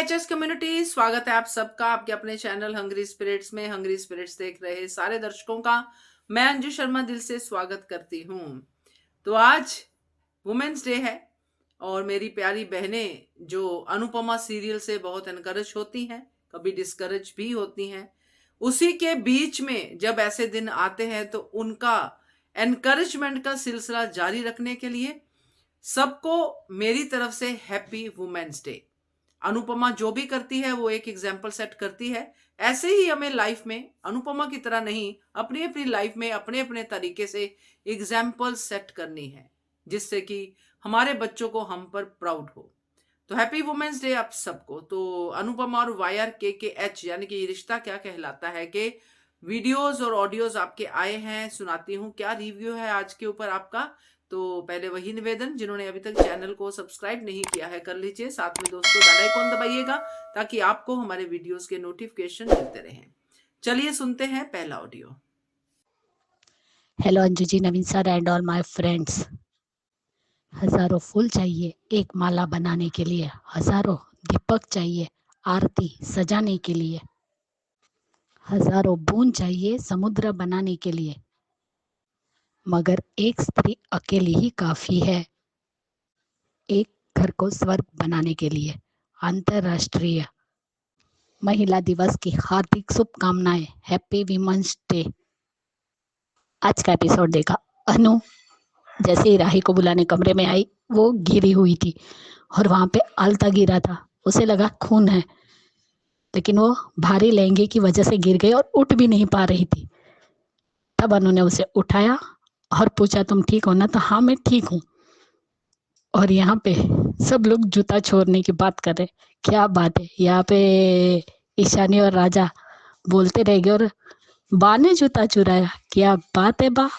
HS community, स्वागत है आप सबका आपके अपने चैनल हंग्री स्पिरिट्स में। हंग्री स्पिरिट्स देख रहे सारे दर्शकों का मैं अंजू शर्मा दिल से स्वागत करती हूँ। तो आज वुमेन्स डे है और मेरी प्यारी बहनें जो अनुपमा सीरियल से बहुत एनकरेज होती हैं, कभी डिस्करेज भी होती हैं, उसी के बीच में जब ऐसे दिन आते हैं तो उनका एनकरेजमेंट का सिलसिला जारी रखने के लिए सबको मेरी तरफ से हैप्पी वुमेन्स डे। अनुपमा जो भी करती है वो एक एग्जाम्पल सेट करती है। ऐसे ही हमें लाइफ में अनुपमा की तरह नहीं, अपनी अपनी लाइफ में अपने अपने तरीके से एग्जाम्पल सेट करनी है, जिससे कि हमारे बच्चों को हम पर प्राउड हो। तो हैप्पी वुमेन्स डे आप सबको। तो अनुपमा और वायर के एच यानी कि ये रिश्ता क्या कहलाता है कि वीडियोस और ऑडियोज आपके आए हैं, सुनाती हूँ क्या रिव्यू है आज के ऊपर आपका। तो पहले वही निवेदन, जिन्होंने अभी तक चैनल को सब्सक्राइब नहीं किया है कर लीजिए, साथ में दोस्तों बेल आइकॉन दबाइएगा ताकि आपको हमारे वीडियोस के नोटिफिकेशन मिलते रहें। चलिए सुनते हैं पहला audio. Hello Anju ji, Naveen sir and all my friends. हजारों फूल चाहिए एक माला बनाने के लिए, हजारों दीपक चाहिए आरती सजाने के लिए, हजारों बूंद चाहिए समुद्र बनाने के लिए, मगर एक स्त्री अकेली ही काफी है एक घर को स्वर्ग बनाने के लिए। अंतरराष्ट्रीय महिला दिवस की हार्दिक शुभकामनाएं। Happy women's day. आज का एपिसोड देखा। अनु जैसे ही राही को बुलाने कमरे में आई, वो गिरी हुई थी और वहां पे आलता गिरा था। उसे लगा खून है, लेकिन वो भारी लहंगे की वजह से गिर गई और उठ भी नहीं पा रही थी। तब अनु ने उसे उठाया और पूछा, तुम ठीक हो ना? तो हाँ मैं ठीक हूँ। और यहाँ पे सब लोग जूता छोड़ने की बात कर रहे। क्या बात है, यहाँ पे ईशानी और राजा बोलते रह गए और बा ने जूता चुराया। क्या बात है बा।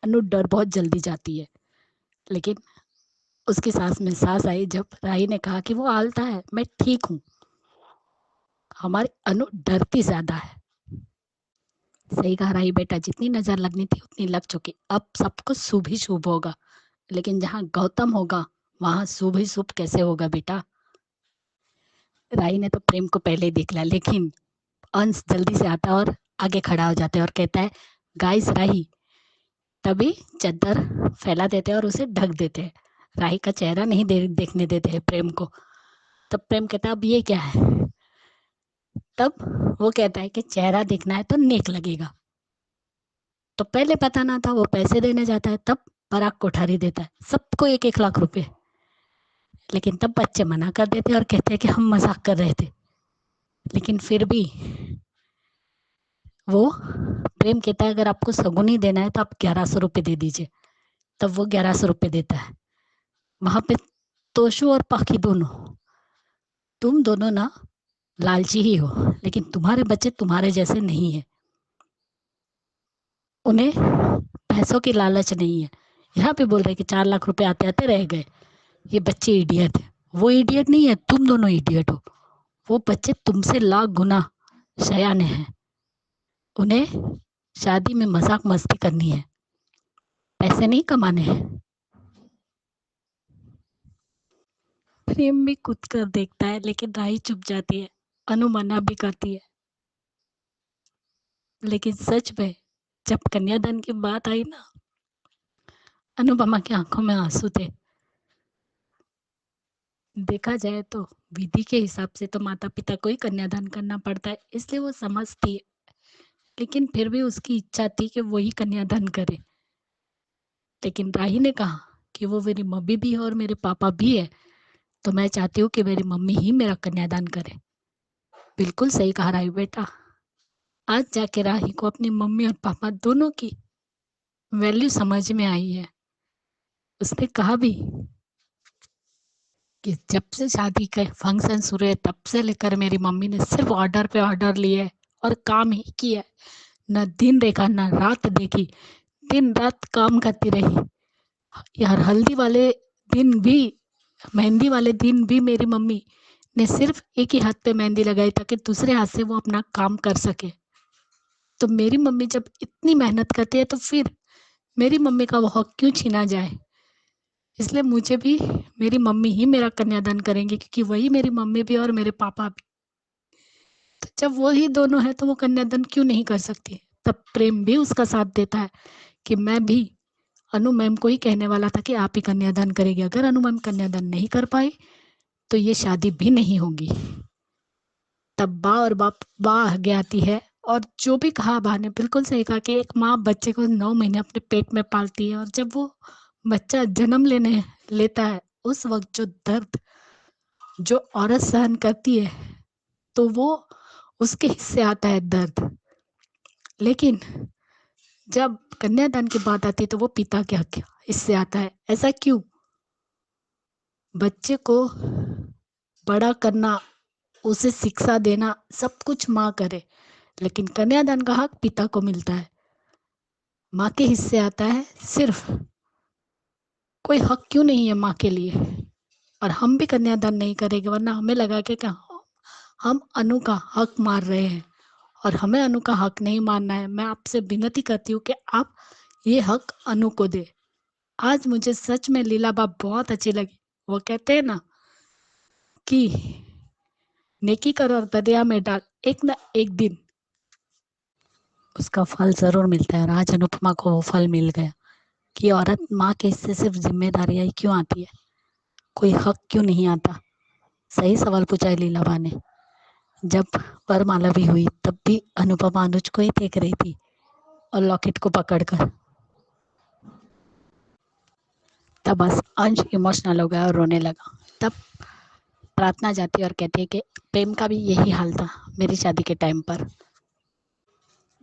अनु डर बहुत जल्दी जाती है, लेकिन उसकी सांस में सांस आई जब राही ने कहा कि वो आलता है, मैं ठीक हूँ। हमारी अनु डरती ज्यादा है। सही कहा राही बेटा, जितनी नजर लगनी थी उतनी लग चुकी। अब सब कुछ शुभ ही शुभ होगा, लेकिन जहाँ गौतम होगा वहां शुभ ही शुभ कैसे होगा बेटा। राही ने तो प्रेम को पहले ही देख लिया, लेकिन अंश जल्दी से आता है और आगे खड़ा हो जाता है और कहता है, गाइस राही। तभी चद्दर फैला देते हैं और उसे ढक देते हैं। राही का चेहरा नहीं देखने देते हैं प्रेम को। तब प्रेम कहता है, अब ये क्या है? तब वो कहता है कि चेहरा देखना है तो नेक लगेगा। तो पहले पता ना था, वो पैसे देने जाता है, तब पराग कोठारी देता है सबको 1-1 लाख रुपए। लेकिन तब बच्चे मना कर देते हैं और कहते हैं कि हम मजाक कर रहे थे। लेकिन फिर भी वो प्रेम कहता है, अगर आपको सगुन ही देना है तो आप 1100 रुपये दे दीजिए। तब वो 1100 रुपये देता है। वहां पे तोशु और पाखी दोनों, तुम दोनों ना लालची ही हो, लेकिन तुम्हारे बच्चे तुम्हारे जैसे नहीं है। उन्हें पैसों की लालच नहीं है। यहाँ पे बोल रहे कि 4 लाख रुपए आते आते रह गए। ये बच्चे इडियट है। वो इडियट नहीं है, तुम दोनों इडियट हो। वो बच्चे तुमसे लाख गुना शयाने हैं। उन्हें शादी में मजाक मस्ती करनी है, पैसे नहीं कमाने हैं। प्रेम भी कूद कर देखता है, लेकिन राही चुप जाती है। अनु मना भी करती है, लेकिन सच में जब कन्यादान की बात आई ना, अनुपमा की आंखों में आंसू थे। देखा जाए तो विधि के हिसाब से तो माता पिता को ही कन्यादान करना पड़ता है, इसलिए वो समझती है। लेकिन फिर भी उसकी इच्छा थी कि वो ही कन्यादान करे। लेकिन राही ने कहा कि वो मेरी मम्मी भी है और मेरे पापा भी है, तो मैं चाहती हूँ कि मेरी मम्मी ही मेरा कन्यादान करे। बिल्कुल सही कहा राही बेटा। आज जाके राही को अपनी मम्मी और पापा दोनों की वैल्यू समझ में आई है। उसने कहा भी कि जब से शादी के फंक्शन शुरू है तब से लेकर मेरी मम्मी ने सिर्फ ऑर्डर पे ऑर्डर लिए और काम ही किया। न दिन देखा न रात देखी, दिन रात काम करती रही। यार हल्दी वाले दिन भी, मेहंदी वाले दिन भी मेरी मम्मी ने सिर्फ एक ही हाथ पे मेहंदी लगाई ताकि दूसरे हाथ से वो अपना काम कर सके। तो मेरी मम्मी जब इतनी मेहनत करती है तो फिर मेरी मम्मी का वो हक क्यों छीना जाए। इसलिए मुझे भी मेरी मम्मी ही मेरा कन्यादान करेंगी, क्योंकि वही मेरी मम्मी भी और मेरे पापा भी। तो जब वो ही दोनों है तो वो कन्यादान क्यों नहीं कर सकती? तब प्रेम भी उसका साथ देता है कि मैं भी अनु मैम को ही कहने वाला था कि आप ही कन्यादान करेगी। अगर अनु मैम कन्यादान नहीं कर पाई तो ये शादी भी नहीं होगी। तब बा और बाप बा आगे आती है, और जो भी कहा बा ने बिल्कुल सही कहा कि एक माँ बच्चे को 9 महीने अपने पेट में पालती है, और जब वो बच्चा जन्म लेने लेता है उस वक्त जो दर्द जो औरत सहन करती है, तो वो उसके हिस्से आता है दर्द। लेकिन जब कन्यादान की बात आती है तो वो पिता के हक हिस्से आता है। ऐसा क्यों? बच्चे को बड़ा करना, उसे शिक्षा देना सब कुछ माँ करे, लेकिन कन्यादान का हक पिता को मिलता है। माँ के हिस्से आता है सिर्फ। कोई हक क्यों नहीं है माँ के लिए? और हम भी कन्यादान नहीं करेंगे, वरना हमें लगा कि हम अनु का हक मार रहे हैं, और हमें अनु का हक नहीं मानना है। मैं आपसे विनती करती हूँ कि आप ये हक अनु को दे। आज मुझे सच में लीला बा बहुत अच्छी लगी। वो कहते हैं ना कि नेकी कर और दरिया में डाल, एक ना एक दिन उसका फल जरूर मिलता है। और आज अनुपमा को वो फल मिल गया कि औरत माँ के हिस्से सिर्फ जिम्मेदारियां ही क्यों आती है, कोई हक क्यों नहीं आता? सही सवाल पूछा है लीला बा ने। जब वरमाला भी हुई तब भी अनुपमा अनुज को ही देख रही थी, और लॉकेट को पकड़कर। तब बस अंश इमोशनल हो गया और रोने लगा। तब प्रार्थना जाती है और कहती है कि प्रेम का भी यही हाल था मेरी शादी के टाइम पर।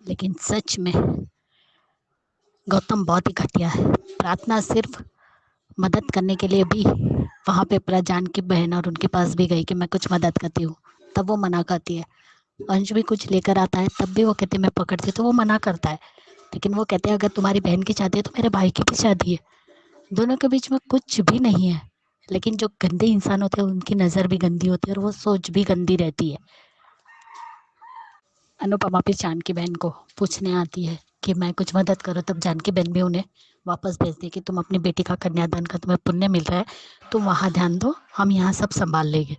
लेकिन सच में गौतम बहुत ही घटिया है। प्रार्थना सिर्फ मदद करने के लिए भी वहाँ पे प्रजान की बहन और उनके पास भी गई कि मैं कुछ मदद करती हूँ, तब वो मना करती है। अंश भी कुछ लेकर आता है, तब भी वो कहते मैं पकड़ती, तो वो मना करता है। लेकिन वो कहते हैं अगर तुम्हारी बहन की शादी है तो मेरे भाई की भी शादी है, दोनों के बीच में कुछ भी नहीं है। लेकिन जो गंदे इंसान होते हैं उनकी नज़र भी गंदी होती है और वो सोच भी गंदी रहती है। अनुपमा भी जानकी बहन को पूछने आती है कि मैं कुछ मदद करूँ, तब जानकी बहन भी उन्हें वापस भेजती है कि तुम अपनी बेटी का कन्यादान का तुम्हें पुण्य मिल रहा है, तुम वहाँ ध्यान दो, हम यहाँ सब संभाल लेंगे।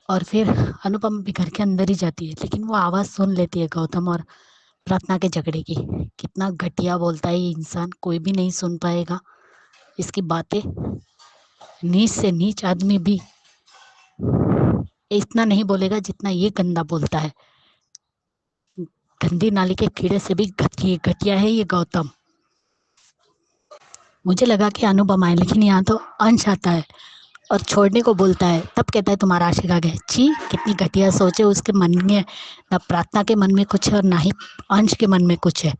और फिर अनुपमा भी घर के अंदर ही जाती है, लेकिन वो आवाज़ सुन लेती है गौतम और प्रार्थना के झगड़े की। कितना घटिया बोलता है ये इंसान, कोई भी नहीं सुन पाएगा इसकी बातें। नीच से नीच आदमी भी इतना नहीं बोलेगा जितना ये गंदा बोलता है। गंदी नाली के कीड़े से भी घटिया है ये गौतम। मुझे लगा कि अनुपमा है, लेकिन यहाँ तो अंश आता है और छोड़ने को बोलता है। तब कहता है तुम्हारा आशीर्वाद है। छी, कितनी घटिया सोच है उसके मन में। ना प्रार्थना के मन में कुछ है और ना ही अंश के मन में कुछ है।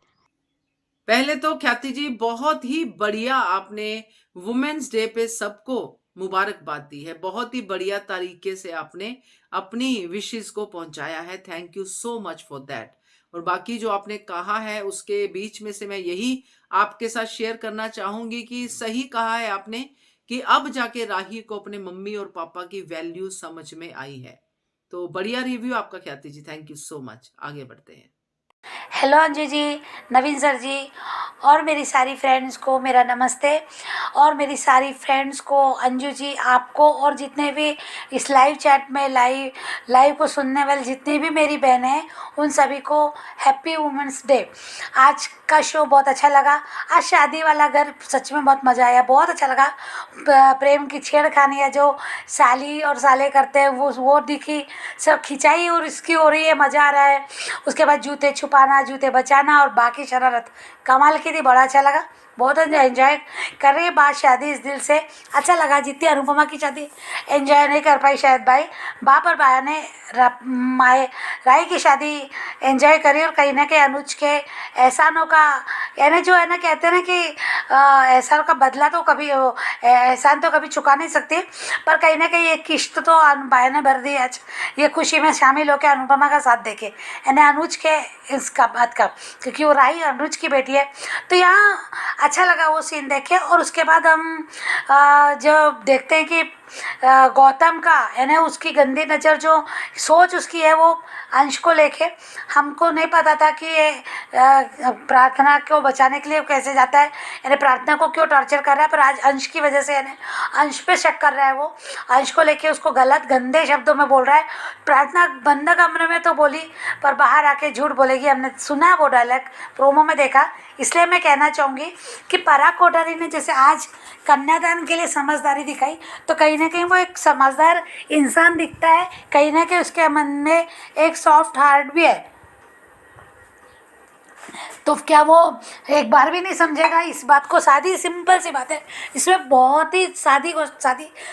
पहले तो ख्याति जी बहुत ही बढ़िया आपने वुमेन्स डे पे सबको मुबारकबाद दी है। बहुत ही बढ़िया तरीके से आपने अपनी विशेस को पहुंचाया है। Thank you so much for that. और बाकी जो आपने कहा है उसके बीच में से मैं यही आपके साथ शेयर करना चाहूंगी कि सही कहा है आपने कि अब जाके राही को अपने मम्मी और पापा की वैल्यू समझ में आई है। तो बढ़िया रिव्यू आपका ख्याति जी, थैंक यू सो मच। आगे बढ़ते हैं। हेलो अंजू जी, नवीन सर जी, और मेरी सारी फ्रेंड्स को मेरा नमस्ते। और मेरी सारी फ्रेंड्स को, अंजू जी, आपको और जितने भी इस लाइव चैट में लाइव को सुनने वाले जितनी भी मेरी बहनें हैं, उन सभी को हैप्पी वुमेंस डे। आज का शो बहुत अच्छा लगा। आज शादी वाला घर सच में बहुत मज़ा आया, बहुत अच्छा लगा। प्रेम की छेड़खानियाँ जो साली और साले करते हैं वो दिखी, सब खिंचाई और इसकी हो रही है, मज़ा आ रहा है। उसके बाद जूते छुपाना, जूते बचाना और बाकी शरारत कमाल की थी, बड़ा अच्छा लगा। बहुत एंजॉय कर रही है बात शादी इस दिल से। अच्छा लगा, जितनी अनुपमा की शादी एंजॉय नहीं कर पाई शायद भाई, बाप और बाया ने माए राई की शादी एंजॉय करी। और कहीं ना कहीं अनुज के एहसानों का, यानी जो है ना, कहते हैं ना कि एहसान का बदला तो कभी एहसान तो कभी चुका नहीं सकती, पर कहीं ना कहीं एक किश्त तो बाया ने भर दी आज ये खुशी में शामिल होकर अनुपमा का साथ देके, यानी अनुज के इसका बात का, क्योंकि वो राही अनुज की बेटी है। तो यहाँ अच्छा लगा वो सीन देखे। और उसके बाद हम जब देखते हैं कि गौतम का यानी उसकी गंदी नज़र जो सोच उसकी है वो अंश को लेके, हमको नहीं पता था कि ये प्रार्थना को बचाने के लिए वो कैसे जाता है, यानी प्रार्थना को क्यों टॉर्चर कर रहा है। पर आज अंश की वजह से यानी अंश पे शक कर रहा है, वो अंश को लेके उसको गलत गंदे शब्दों में बोल रहा है। प्रार्थना बंद कमरे में तो बोली पर बाहर आके झूठ बोलेगी, हमने सुना है वो डायलॉग, प्रोमो में देखा। इसलिए मैं कहना चाहूँगी कि पराग कोठारी ने जैसे आज कन्यादान के लिए समझदारी दिखाई, तो कहीं ना कहीं वो एक समझदार इंसान दिखता है, कहीं ना कहीं उसके मन में एक सॉफ्ट हार्ट भी है। तो क्या वो एक बार भी नहीं समझेगा इस बात को? सादी सिंपल सी बात है, इसमें बहुत ही सादी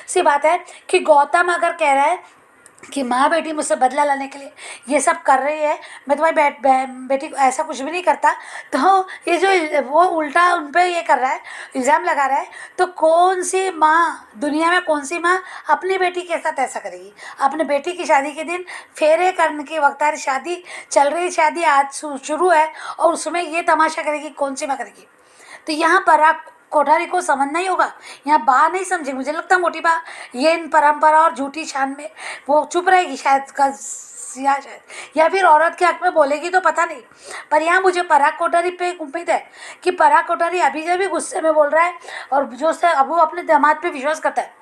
सी बात है कि गौतम अगर कह रहा है कि माँ बेटी मुझसे बदला लेने के लिए ये सब कर रही है, मैं तुम्हारी बेटी को ऐसा कुछ भी नहीं करता, तो ये जो वो उल्टा उन पर ये कर रहा है, इल्ज़ाम लगा रहा है, तो कौन सी माँ दुनिया में, कौन सी माँ अपनी बेटी के साथ ऐसा करेगी? अपने बेटी की शादी के दिन फेरे करने के वक्त, शादी चल रही, शादी आज शुरू है और उसमें ये तमाशा करेगी, कौन सी माँ करेगी? तो यहाँ पर कोठारी को समझना ही होगा, यहाँ बा नहीं समझेगी। मुझे लगता है मोटी बा ये इन परंपरा और झूठी शान में वो चुप रहेगी शायद, या फिर औरत के हक में बोलेगी तो पता नहीं। पर यहाँ मुझे पराग कोठारी पे एक उम्मीद है कि पराग कोठारी अभी जब भी गुस्से में बोल रहा है और जो से अब वो अपने दामाद पे विश्वास करता है,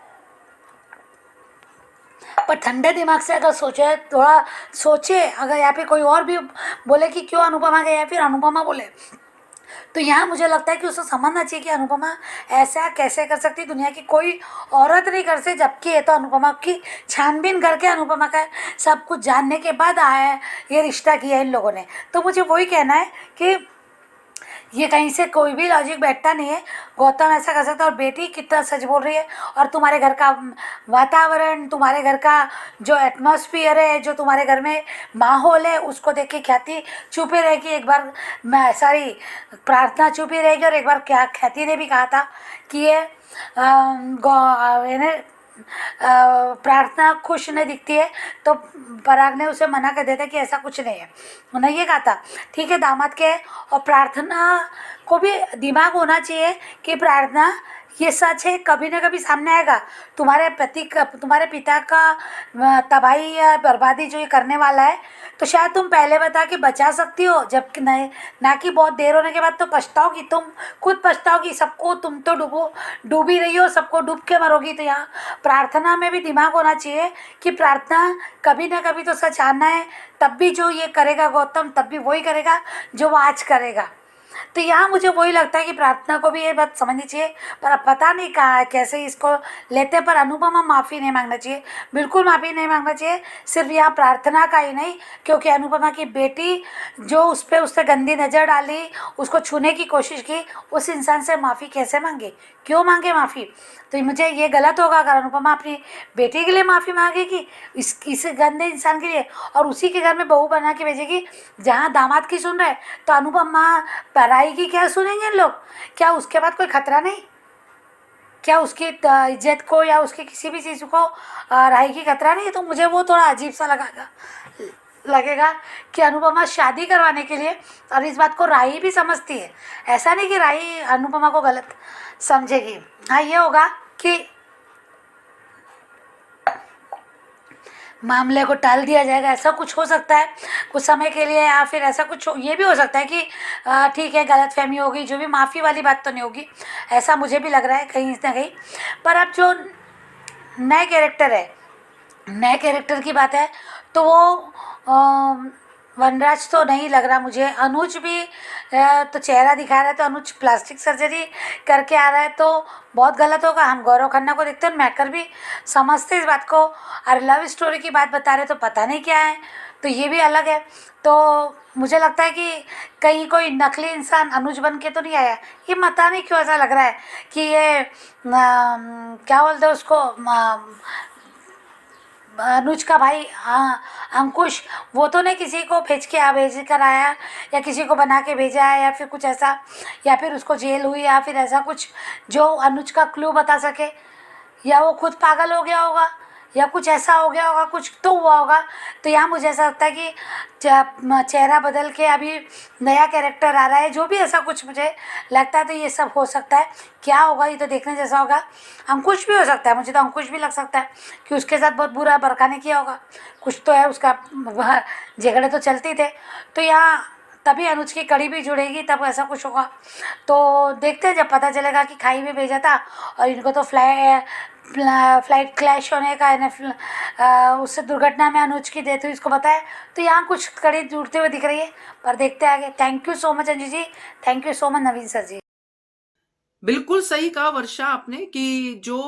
पर ठंडे दिमाग से अगर सोचे, थोड़ा सोचे, अगर यहाँ पे कोई और भी बोले कि क्यों अनुपमा गई या फिर अनुपमा बोले, तो यहाँ मुझे लगता है कि उसको समझना चाहिए कि अनुपमा ऐसा कैसे कर सकती है, दुनिया की कोई औरत नहीं कर सकती। जबकि ये तो अनुपमा की छानबीन करके अनुपमा का सब कुछ जानने के बाद आया है, ये रिश्ता किया इन लोगों ने। तो मुझे वही कहना है कि ये कहीं से कोई भी लॉजिक बैठता नहीं है। गौतम ऐसा कर सकता है और बेटी कितना सच बोल रही है, और तुम्हारे घर का वातावरण, तुम्हारे घर का जो एटमॉस्फेयर है, जो तुम्हारे घर में माहौल है, उसको देख के ख्याति चुपी रहेगी। एक बार मैं सारी प्रार्थना चुपी रहेगी और एक बार क्या ख्याति ने भी कहा था कि ये प्रार्थना खुश नहीं दिखती है, तो पराग ने उसे मना कर दिया था कि ऐसा कुछ नहीं है। उन्हें ये कहा था ठीक है दामाद के, और प्रार्थना को भी दिमाग होना चाहिए कि प्रार्थना ये सच है, कभी ना कभी सामने आएगा। तुम्हारे तुम्हारे पिता का तबाही या बर्बादी जो ये करने वाला है, तो शायद तुम पहले बता के बचा सकती हो, जबकि ना कि बहुत देर होने के बाद तो पछताओगी, तुम खुद पछताओगी। सबको तुम तो डूबी रही हो, सबको डूब के मरोगी। तो यहाँ प्रार्थना में भी दिमाग होना चाहिए कि प्रार्थना कभी ना कभी तो सच आना है, तब भी जो ये करेगा गौतम, तब भी वही करेगा जो वो आज करेगा। तो यहाँ मुझे वही लगता है कि प्रार्थना को भी ये बात समझनी चाहिए, पर अब पता नहीं कहाँ कैसे इसको लेते। पर अनुपमा माफ़ी नहीं मांगना चाहिए, बिल्कुल माफ़ी नहीं मांगना चाहिए। सिर्फ यहाँ प्रार्थना का ही नहीं, क्योंकि अनुपमा की बेटी जो उस पर उससे गंदी नज़र डाली, उसको छूने की कोशिश की, उस इंसान से माफ़ी कैसे मांगे, क्यों मांगे माफ़ी? तो मुझे ये गलत होगा अगर अनुपमा अपनी बेटी के लिए माफ़ी मांगेगी, इस गंदे इंसान के लिए, और उसी के घर में बहू बना के भेजेगी जहाँ दामाद की सुन रहे, तो अनुपमा पराई की क्या सुनेंगे लोग? क्या उसके बाद कोई खतरा नहीं? क्या उसकी इज्जत को या उसकी किसी भी चीज़ को राही की खतरा नहीं? तो मुझे वो थोड़ा अजीब सा लगेगा कि अनुपमा शादी करवाने के लिए, और इस बात को राही भी समझती है, ऐसा नहीं कि राही अनुपमा को गलत समझेगी। हाँ, ये होगा कि मामले को टाल दिया जाएगा, ऐसा कुछ हो सकता है कुछ समय के लिए, या फिर ऐसा कुछ ये भी हो सकता है कि ठीक है गलतफहमी होगी, जो भी माफ़ी वाली बात तो नहीं होगी, ऐसा मुझे भी लग रहा है कहीं ना कहीं। पर अब जो नए कैरेक्टर है, नए कैरेक्टर की बात है, तो वो वनराज तो नहीं लग रहा मुझे। अनुज भी तो चेहरा दिखा रहा है, तो अनुज प्लास्टिक सर्जरी करके आ रहा है, तो बहुत गलत होगा। हम गौरव खन्ना को देखते हैं, मैकर भी समझते इस बात को, और लव स्टोरी की बात बता रहे तो पता नहीं क्या है, तो ये भी अलग है। तो मुझे लगता है कि कहीं कोई नकली इंसान अनुज बन के तो नहीं आया। ये पता नहीं क्यों ऐसा लग रहा है कि ये क्या बोलते हैं उसको, अनुज का भाई, हाँ अंकुश, वो तो नहीं किसी को भेज कर आया, या किसी को बना के भेजा है, या फिर कुछ ऐसा, या फिर उसको जेल हुई, या फिर ऐसा कुछ जो अनुज का क्लू बता सके, या वो खुद पागल हो गया होगा, या कुछ ऐसा हो गया होगा, कुछ तो हुआ होगा। तो यहाँ मुझे ऐसा लगता है कि चेहरा बदल के अभी नया कैरेक्टर आ रहा है, जो भी ऐसा कुछ मुझे लगता है। तो ये सब हो सकता है, क्या होगा ये तो देखने जैसा होगा। अंकुश भी हो सकता है, मुझे तो अंकुश भी लग सकता है कि उसके साथ बहुत बुरा बरखा ने किया होगा, कुछ तो है उसका, वह झगड़े तो चलते थे। तो यहाँ तभी अनुज की कड़ी भी जुड़ेगी, तब ऐसा कुछ होगा। तो देखते हैं जब पता चलेगा कि खाई में भेजा था और इनको तो फ्लाइट क्लैश होने का है ना, उससे दुर्घटना में अनुज की डेथ हुई, इसको पता है। तो यहाँ कुछ कड़ी जुड़ते हुए दिख रही है, पर देखते हैं आगे। Thank you so much Anju ji, thank you so much Naveen sir ji. बिल्कुल सही कहा वर्षा आपने कि जो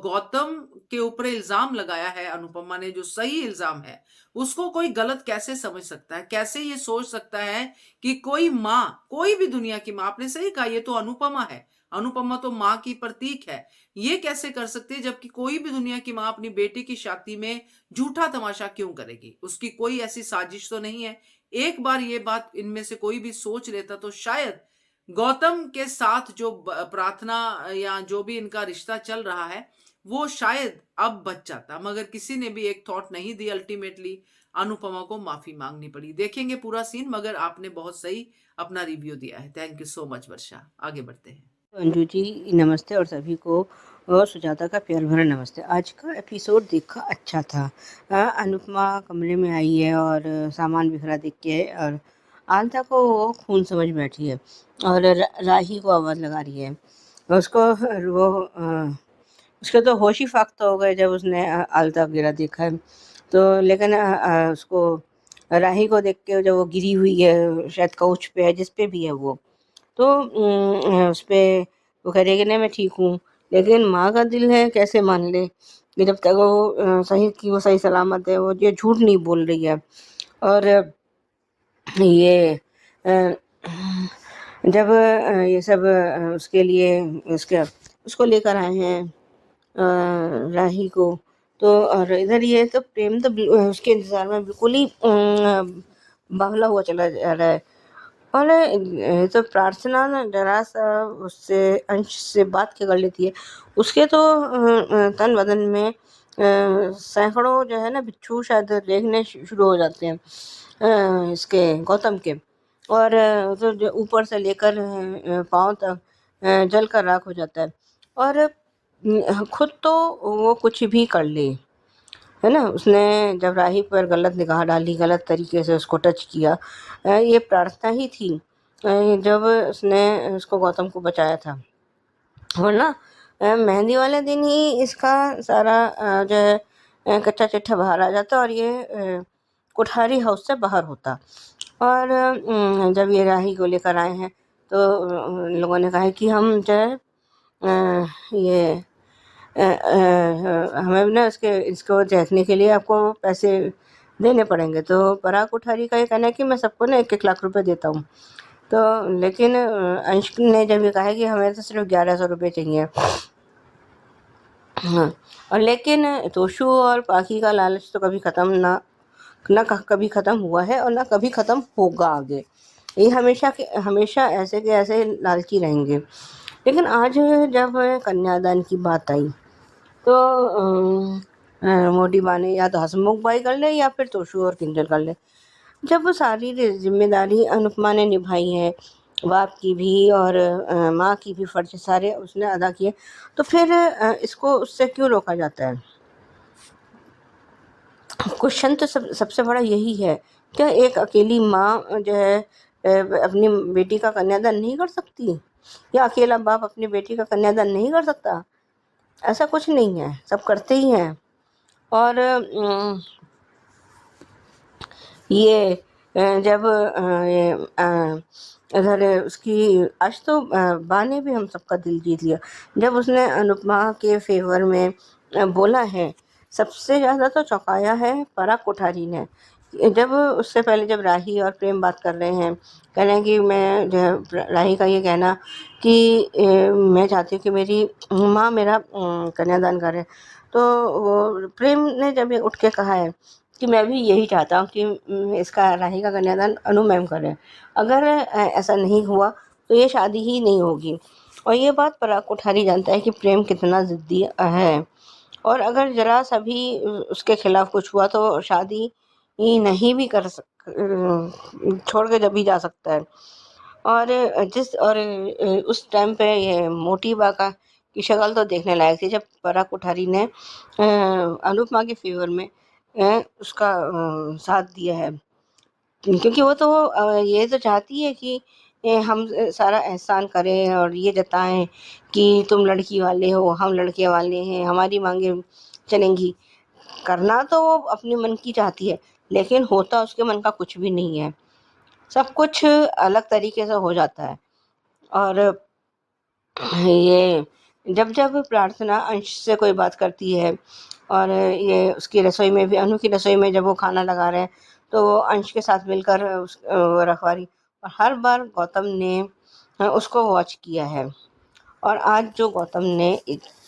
गौतम के ऊपर इल्जाम लगाया है अनुपमा ने, जो सही इल्जाम है, उसको कोई गलत कैसे समझ सकता है, कैसे ये सोच सकता है कि कोई माँ, कोई भी दुनिया की माँ, आपने सही कहा ये तो अनुपमा है, अनुपमा तो माँ की प्रतीक है, ये कैसे कर सकती है, जबकि कोई भी दुनिया की माँ अपनी बेटी की शादी में झूठा तमाशा क्यों करेगी, उसकी कोई ऐसी साजिश तो नहीं है। एक बार ये बात इनमें से कोई भी सोच लेता तो शायद गौतम के साथ जो प्रार्थना या जो भी इनका रिश्ता चल रहा है वो शायद अब बच जाता, मगर किसी ने भी एक थॉट नहीं दी। अल्टीमेटली अनुपमा को माफी मांगनी पड़ी। देखेंगे पूरा सीन, मगर आपने बहुत सही अपना रिव्यू दिया है। थैंक यू सो मच वर्षा, आगे बढ़ते हैं। अंजू जी नमस्ते, और सभी को और सुजाता का प्यार भरा नमस्ते। आज का एपिसोड देखा अच्छा था। अनुपमा कमरे में आई है और सामान बिखरा देख के, और आलता को वो खून समझ बैठी है और राही को आवाज़ लगा रही है। उसको वो उसके तो होश ही फाख्त हो गए जब उसने आलता गिरा देखा है। तो लेकिन उसको राही को देख के, जब वो गिरी हुई है शायद काउच पे है, जिस पे भी है वो, तो उस पे वो कह रही है कि नहीं मैं ठीक हूँ, लेकिन माँ का दिल है कैसे मान ले कि जब तक वो सही की वो सही सलामत है, वो ये झूठ नहीं बोल रही है। और ये अ, जब ये सब उसके लिए उसको लेकर आए हैं राही को, तो और इधर ये तो प्रेम तो उसके इंतजार में बिल्कुल ही बावला हुआ चला जा रहा है। और तो प्रार्थना ना जरा सा उससे अंश से बात क्या कर लेती है, उसके तो तन बदन में सैकड़ों जो है ना बिच्छू शायद रेंगने शुरू हो जाते हैं इसके गौतम के। और तो जो ऊपर से लेकर पाँव तक जल कर राख हो जाता है। और खुद तो वो कुछ भी कर ले, है ना। उसने जब राही पर गलत निगाह डाली, गलत तरीके से उसको टच किया, ये प्रार्थना ही थी जब उसने उसको गौतम को बचाया था। वरना मेहंदी वाले दिन ही इसका सारा जो है कच्चा चिट्ठा बाहर आ जाता और ये कोठारी हाउस से बाहर होता। और जब ये राही को लेकर आए हैं तो लोगों ने कहा है कि हम जो है ये हमें ना इसको देखने के लिए आपको पैसे देने पड़ेंगे। तो पराग कोठारी का ये कहना है कि मैं सबको ना 1-1 लाख रुपए देता हूँ। तो लेकिन अंश ने जब ये कहा है कि हमें तो सिर्फ 1100 रुपये चाहिए। हाँ, और लेकिन तोशु और पाखी का लालच तो कभी ख़त्म ना कभी ख़त्म हुआ है और ना कभी ख़त्म होगा आगे। ये हमेशा ऐसे के ऐसे लालची रहेंगे। लेकिन आज जब कन्यादान की बात आई तो मोटी माँ ने या तो हसमुख भाई कर ले या फिर तोशु और किंजल कर ले। जब वो सारी जिम्मेदारी अनुपमा ने निभाई है, बाप की भी और माँ की भी फर्ज सारे उसने अदा किए, तो फिर इसको उससे क्यों रोका जाता है? क्वेश्चन तो सबसे बड़ा यही है, क्या एक अकेली माँ जो है अपनी बेटी का कन्यादान नहीं कर सकती, या अकेला बाप अपनी बेटी का कन्यादान नहीं कर सकता? ऐसा कुछ नहीं है, सब करते ही हैं। और ये जब इधर उसकी आज तो बा ने भी हम सबका दिल जीत लिया जब उसने अनुपमा के फेवर में बोला है। सबसे ज़्यादा तो चौंकाया है पराग कोठारी ने। जब उससे पहले जब राही और प्रेम बात कर रहे हैं, कह रहे हैं कि मैं जो है राही का ये कहना कि मैं चाहती हूँ कि मेरी माँ मेरा कन्यादान करे, तो वो प्रेम ने जब ये उठ के कहा है कि मैं भी यही चाहता हूँ कि इसका राही का कन्यादान अनु मैम करें। अगर ऐसा नहीं हुआ तो ये शादी ही नहीं होगी। और ये बात पराग कोठारी जानता है कि प्रेम कितना ज़िद्दी है। और अगर ज़रा सा भी उसके खिलाफ कुछ हुआ तो शादी नहीं भी छोड़ के जब भी जा सकता है। और उस टाइम पे ये मोटी बाका की शक्ल तो देखने लायक थी जब पराग कोठारी ने अनुपमा के फेवर में उसका साथ दिया है, क्योंकि वो तो ये तो चाहती है कि हम सारा एहसान करें और ये जताएं कि तुम लड़की वाले हो, हम लड़के वाले हैं, हमारी मांगे चलेंगी। करना तो वो अपने मन की चाहती है, लेकिन होता उसके मन का कुछ भी नहीं है। सब कुछ अलग तरीके से हो जाता है। और ये जब प्रार्थना अंश से कोई बात करती है और ये उसकी रसोई में भी, अनु की रसोई में जब वो खाना लगा रहे हैं तो वो अंश के साथ मिलकर रखवारी, और हर बार गौतम ने उसको वॉच किया है। और आज जो गौतम ने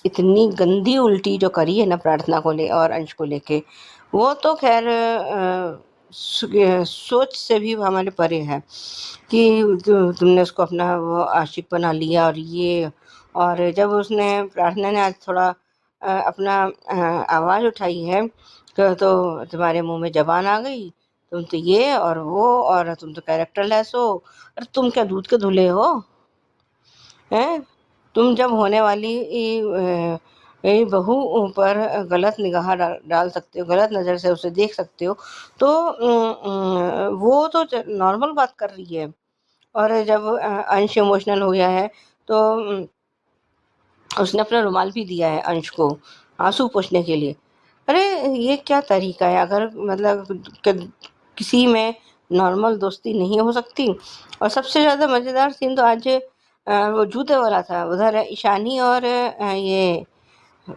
इतनी गंदी उल्टी जो करी है ना प्रार्थना को ले और अंश को लेके, वो तो खैर सोच से भी हमारे परे है कि तुमने उसको अपना वो आशिक बना लिया। और जब उसने प्रार्थना ने आज थोड़ा अपना आवाज़ उठाई है तो तुम्हारे मुंह में जबान आ गई, तुम तो ये और वो, और तुम तो कैरेक्टर लेस हो, और तुम क्या दूध के धुले हो हैं? तुम जब होने वाली बहू पर गलत निगाह डाल सकते हो, गलत नज़र से उसे देख सकते हो, तो वो तो नॉर्मल बात कर रही है। और जब अंश इमोशनल हो गया है तो उसने अपना रुमाल भी दिया है अंश को आंसू पोंछने के लिए। अरे ये क्या तरीका है? अगर मतलब किसी में नॉर्मल दोस्ती नहीं हो सकती। और सबसे ज़्यादा मज़ेदार सीन तो आज वो जूते वाला था। उधर ईशानी और ये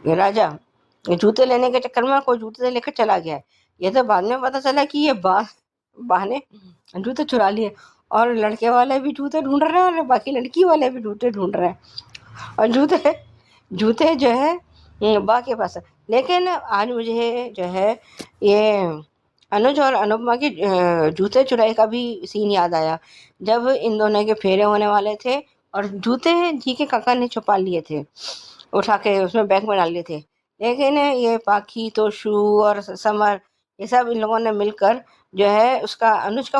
राजा जूते लेने के चक्कर में कोई जूते लेकर चला गया है। ये तो बाद में पता चला कि ये बा ने जूते चुरा लिए, और लड़के वाले भी जूते ढूंढ रहे हैं और बाकी लड़की वाले भी जूते ढूंढ रहे हैं, और जूते जो है बा के पास है। लेकिन आज मुझे जो है ये अनुज और अनुपमा के जूते चुराई का भी सीन याद आया, जब इन दोनों के फेरे होने वाले थे और जूते जी के काका ने छुपा लिए थे, उठा के उसमें बैग में डाल लिए थे। लेकिन ये पाखी, तोशू और समर, ये सब इन लोगों ने मिलकर जो है उसका अनुज का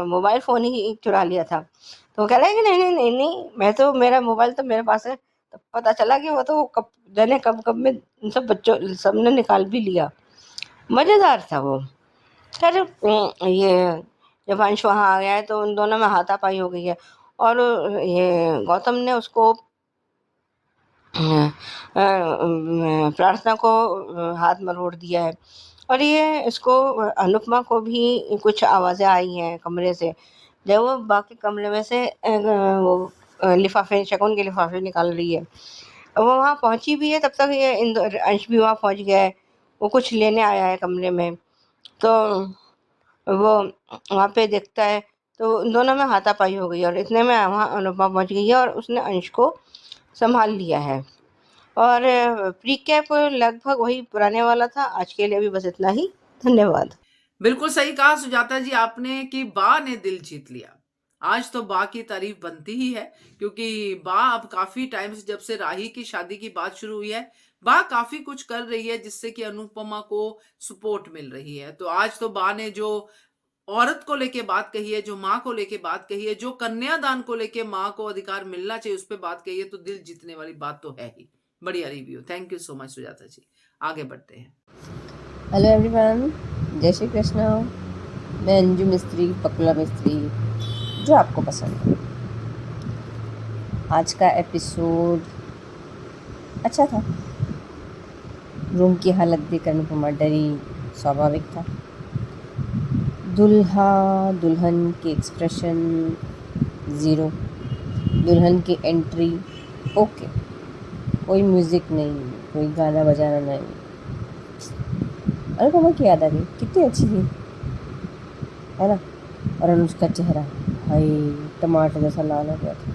मोबाइल फ़ोन ही चुरा लिया था। तो वो कह रहा है कि नहीं, मैं तो, मेरा मोबाइल तो मेरे पास है। तो पता चला कि वो तो कब जाने कब में इन सब बच्चों सबने निकाल भी लिया। मज़ेदार था वो। खैर ये जब अंश वहाँ आ गया है तो उन दोनों में हाथापाई हो गई है, और ये गौतम ने उसको प्रार्थना को हाथ मरोड़ दिया है। और ये इसको अनुपमा को भी कुछ आवाज़ें आई हैं कमरे से, जब वो बाकी कमरे में से वो लिफाफे, शगुन के लिफाफे निकाल रही है। वो वहाँ पहुँची भी है, तब तक ये अंश भी वहाँ पहुँच गया है। वो कुछ लेने आया है कमरे में, तो वो वहाँ पे देखता है तो उन दोनों में हाथापाई हो गई, और इतने में वहाँ अनुपमा पहुँच गई है और उसने अंश को संभाल लिया है। और प्रीकैप लगभग वही पुराने वाला था। आज के लिए अभी बस इतना ही। धन्यवाद। बिल्कुल सही कहा सुजाता जी आपने कि बा ने दिल जीत लिया। आज तो बा की तारीफ बनती ही है, क्योंकि बा अब काफी टाइम से, जब से राही की शादी की बात शुरू हुई है, बा काफी कुछ कर रही है जिससे कि अनुपमा को सपोर्ट मिल रही है। तो आज तो बा ने जो औरत को लेके बात कही है, जो माँ को लेके बात कही है, जो कन्यादान को लेके माँ को अधिकार मिलना चाहिए उस पर बात कही है, तो दिल जीतने वाली बात तो है ही। बढ़िया review, thank you so much Sujata ji. आगे बढ़ते हैं। हेलो एवरीवन, जय श्री कृष्ण। मैं अंजू मिस्त्री, पकुला मिस्त्री, जो आपको पसंद है। आज का एपिसोड अच्छा था। रूम की हालत देख अनुपमा डरी, स्वाभाविक था। दुल्हा दुल्हन के एक्सप्रेशन ज़ीरो, दुल्हन की एंट्री ओके, कोई म्यूज़िक नहीं, कोई गाना बजाना नहीं। अनुपमा की याद आ गई, कितनी अच्छी थी, है ना। और अनुष्का चेहरा हाय टमाटर जैसा लाल हो गया था।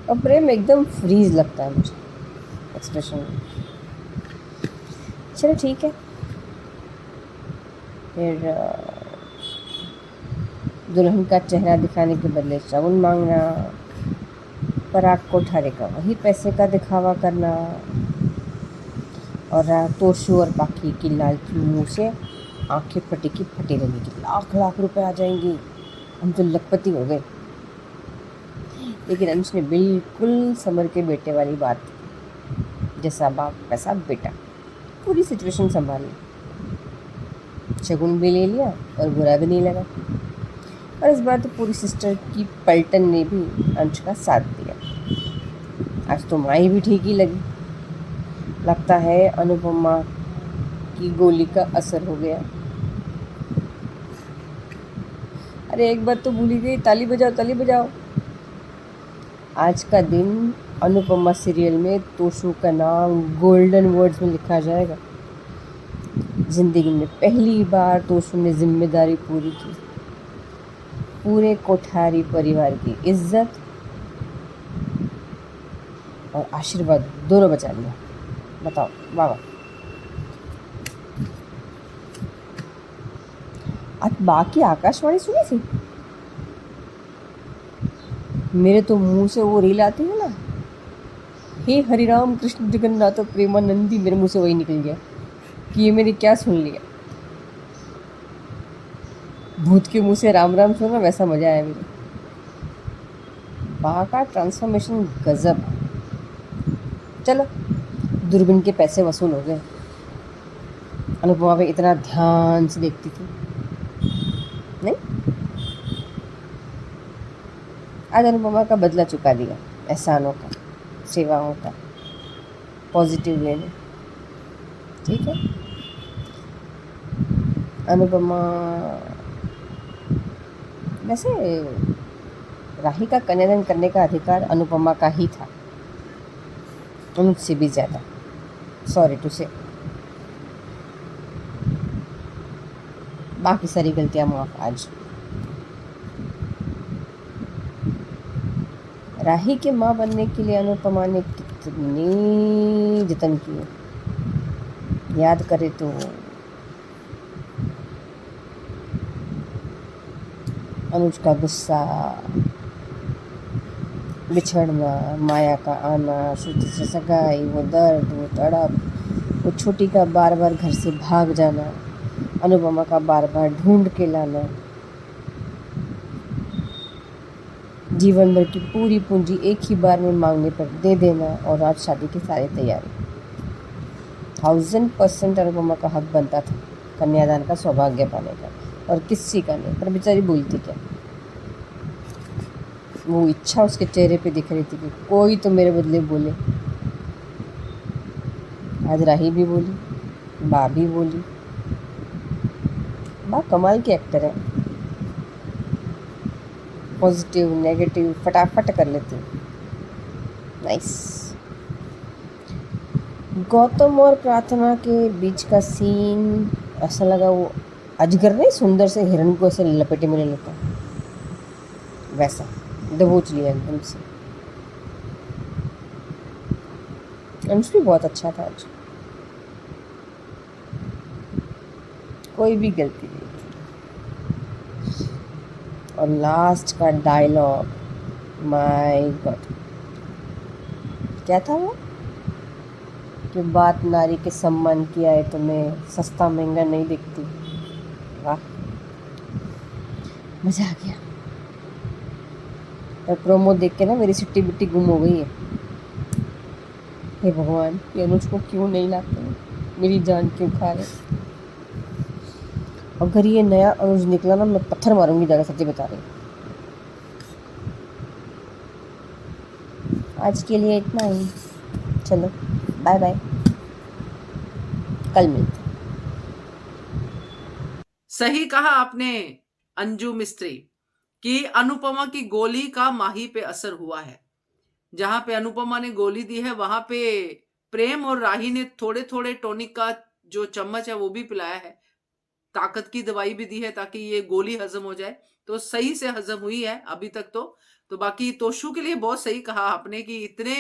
और प्रेम एकदम फ्रीज लगता है मुझे एक्सप्रेशन में। चलो ठीक है, फिर दुल्हन का चेहरा दिखाने के बदले शगुन मांगना, पराग कोठारी का वही पैसे का दिखावा करना, और तोशु और पाखी की लालची मुंह से आंखें फटी की फटी रहेगी। लाख लाख रुपए आ जाएंगे, हम तो लखपति हो गए। लेकिन अंश ने बिल्कुल समर के बेटे वाली बात की, जैसा बाप वैसा बेटा, पूरी सिचुएशन संभाली, शगुन भी ले लिया और बुरा भी नहीं लगा। और इस बार तो पूरी सिस्टर की पलटन ने भी अंश का साथ दिया। आज तो माई भी ठीक ही लगी। लगता है अनुपमा की गोली का असर हो गया। अरे एक बात तो भूली गई, ताली बजाओ ताली बजाओ। आज का दिन अनुपमा सीरियल में तोशु का नाम गोल्डन वर्ड्स में लिखा जाएगा। जिंदगी में पहली बार तोशु ने जिम्मेदारी पूरी की, पूरे कोठारी परिवार की इज्जत और आशीर्वाद दोनों बचा लिया। बताओ वाह वाह। आज बाकी आकाशवाणी सुनी थी? मेरे तो मुंह से वो रील आती है ना, हे हरिराम कृष्ण जगन्नाथ प्रेमानंदी, मेरे मुंह से वही निकल गया कि ये मैंने क्या सुन लिया। भूत के मुंह से राम राम सुना, वैसा मजा आया मुझे। बा का ट्रांसफॉर्मेशन गजब। चलो दूरबीन के पैसे वसूल हो गए। अनुपमा पे इतना ध्यान से देखती थी नहीं, आज अनुपमा का बदला चुका दिया, एहसानों का, सेवाओं का, पॉजिटिव वे में। ठीक है, अनुपमा वैसे राही का कन्यादान करने का अधिकार अनुपमा का ही था, मुझसे भी ज़्यादा। सॉरी टू से। बाकी सारी गलतियां माफ आज। राही के माँ बनने के लिए अनुपमा ने कितने जतन किए, याद करे तो अनुज का गुस्सा, बिछड़ना, माया का आना, श्रुति से सगाई, वो दर्द, वो तड़प, वो छोटी का बार बार घर से भाग जाना, अनुपमा का बार बार ढूंढ के लाना, जीवन भर की पूरी पूंजी एक ही बार में मांगने पर दे देना, और आज शादी की सारी तैयारी। 1000% अनुपमा का हक बनता था कन्यादान का सौभाग्य पाने का, और किसी का नहीं। पर बेचारी बोलती क्या, वो इच्छा उसके चेहरे पे दिख रही थी कि कोई तो मेरे बदले बोले। आज राही भी बोली, बा भी बोली। बा कमाल की एक्टर है, पॉजिटिव नेगेटिव फटाफट कर लेती। नाइस। गौतम और प्रार्थना के बीच का सीन ऐसा लगा वो अजगर नहीं सुंदर से हिरण को ऐसे लपेटे में ले लेता, वैसा दबोच लिया एकदम से। अंश भी बहुत अच्छा था आज, कोई भी गलती नहीं थी। और लास्ट का डायलॉग, माय गॉड, क्या था वो कि बात नारी के सम्मान की आए तो मैं सस्ता महंगा नहीं देखती। वाह, मजा आ गया। और प्रोमो देख के ना मेरी सिट्टी बिट्टी गुम हो गई है। हे भगवान, ये अनुज को क्यों नहीं लाते, मेरी जान क्यों खा रहे। अगर ये नया अनुज निकला ना, मैं पत्थर मारूंगी ज़्यादा, सच्ची बता रही। आज के लिए इतना ही, चलो बाय बाय, कल मिलते। सही कहा आपने अंजू मिस्त्री कि अनुपमा की गोली का माही पे असर हुआ है। जहां पे अनुपमा ने गोली दी है, वहां पे प्रेम और राही ने थोड़े थोड़े टॉनिक का जो चम्मच है वो भी पिलाया है, ताकत की दवाई भी दी है ताकि ये गोली हजम हो जाए। तो सही से हजम हुई है अभी तक तो बाकी तोशु के लिए बहुत सही कहा आपने कि इतने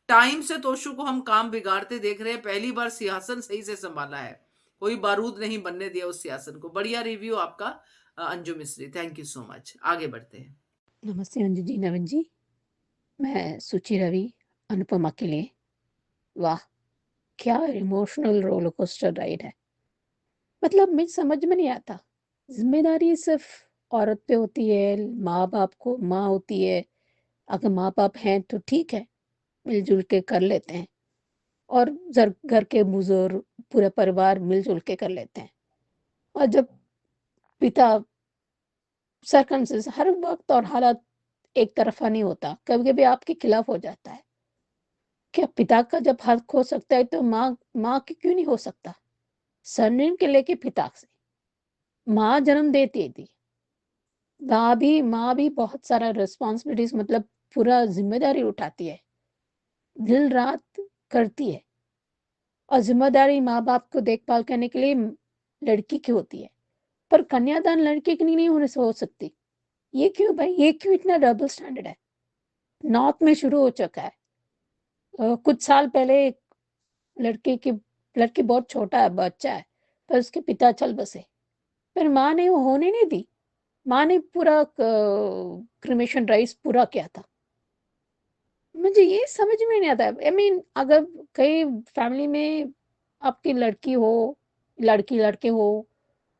टाइम से तोशु को हम काम बिगाड़ते देख रहे हैं, पहली बार सिंहासन सही से संभाला है, कोई बारूद नहीं बनने दिया उस सिंहासन को। बढ़िया रिव्यू आपका अंजू मिस्त्री, थैंक यू सो मच। आगे बढ़ते हैं। नमस्ते अंजू जी, नवीन जी। मैं सुचि रवि अनुपमा के लिए, वाह क्या इमोशनल रोलर कोस्टर राइड है। मतलब मुझे समझ में नहीं आता, जिम्मेदारी सिर्फ औरत पे होती है, माँ बाप को, माँ होती है, अगर माँ बाप हैं तो ठीक है, मिलजुल के कर लेते हैं, और घर के बुजुर्ग पूरे परिवार मिलजुल के कर लेते हैं। और जब पिता, सरकमस्टेंस हर वक्त और हालात एक तरफा नहीं होता, कभी कभी आपके खिलाफ हो जाता है। क्या पिता का जब हक हो सकता है तो माँ माँ की क्यों नहीं हो सकता? सरनेम के लेके पिता से माँ जन्म देती थी, माँ भी बहुत सारा रिस्पॉन्सिबिलिटीज, मतलब पूरा जिम्मेदारी उठाती है, दिन रात करती है। और जिम्मेदारी माँ बाप को देखभाल करने के लिए लड़की की होती है, पर कन्यादान लड़के की नहीं होने से हो सकती। ये क्यों भाई, ये क्यों इतना डबल स्टैंडर्ड है? नॉर्थ में शुरू हो चुका है। कुछ साल पहले एक लड़की बहुत छोटा है, बच्चा है, पर उसके पिता चल बसे, पर माँ ने वो होने नहीं दी। माँ ने पूरा क्रिमेशन राइट्स पूरा किया था। मुझे ये समझ में नहीं आता। आई मीन, अगर कई फैमिली में आपकी लड़की हो, लड़की लड़के हो,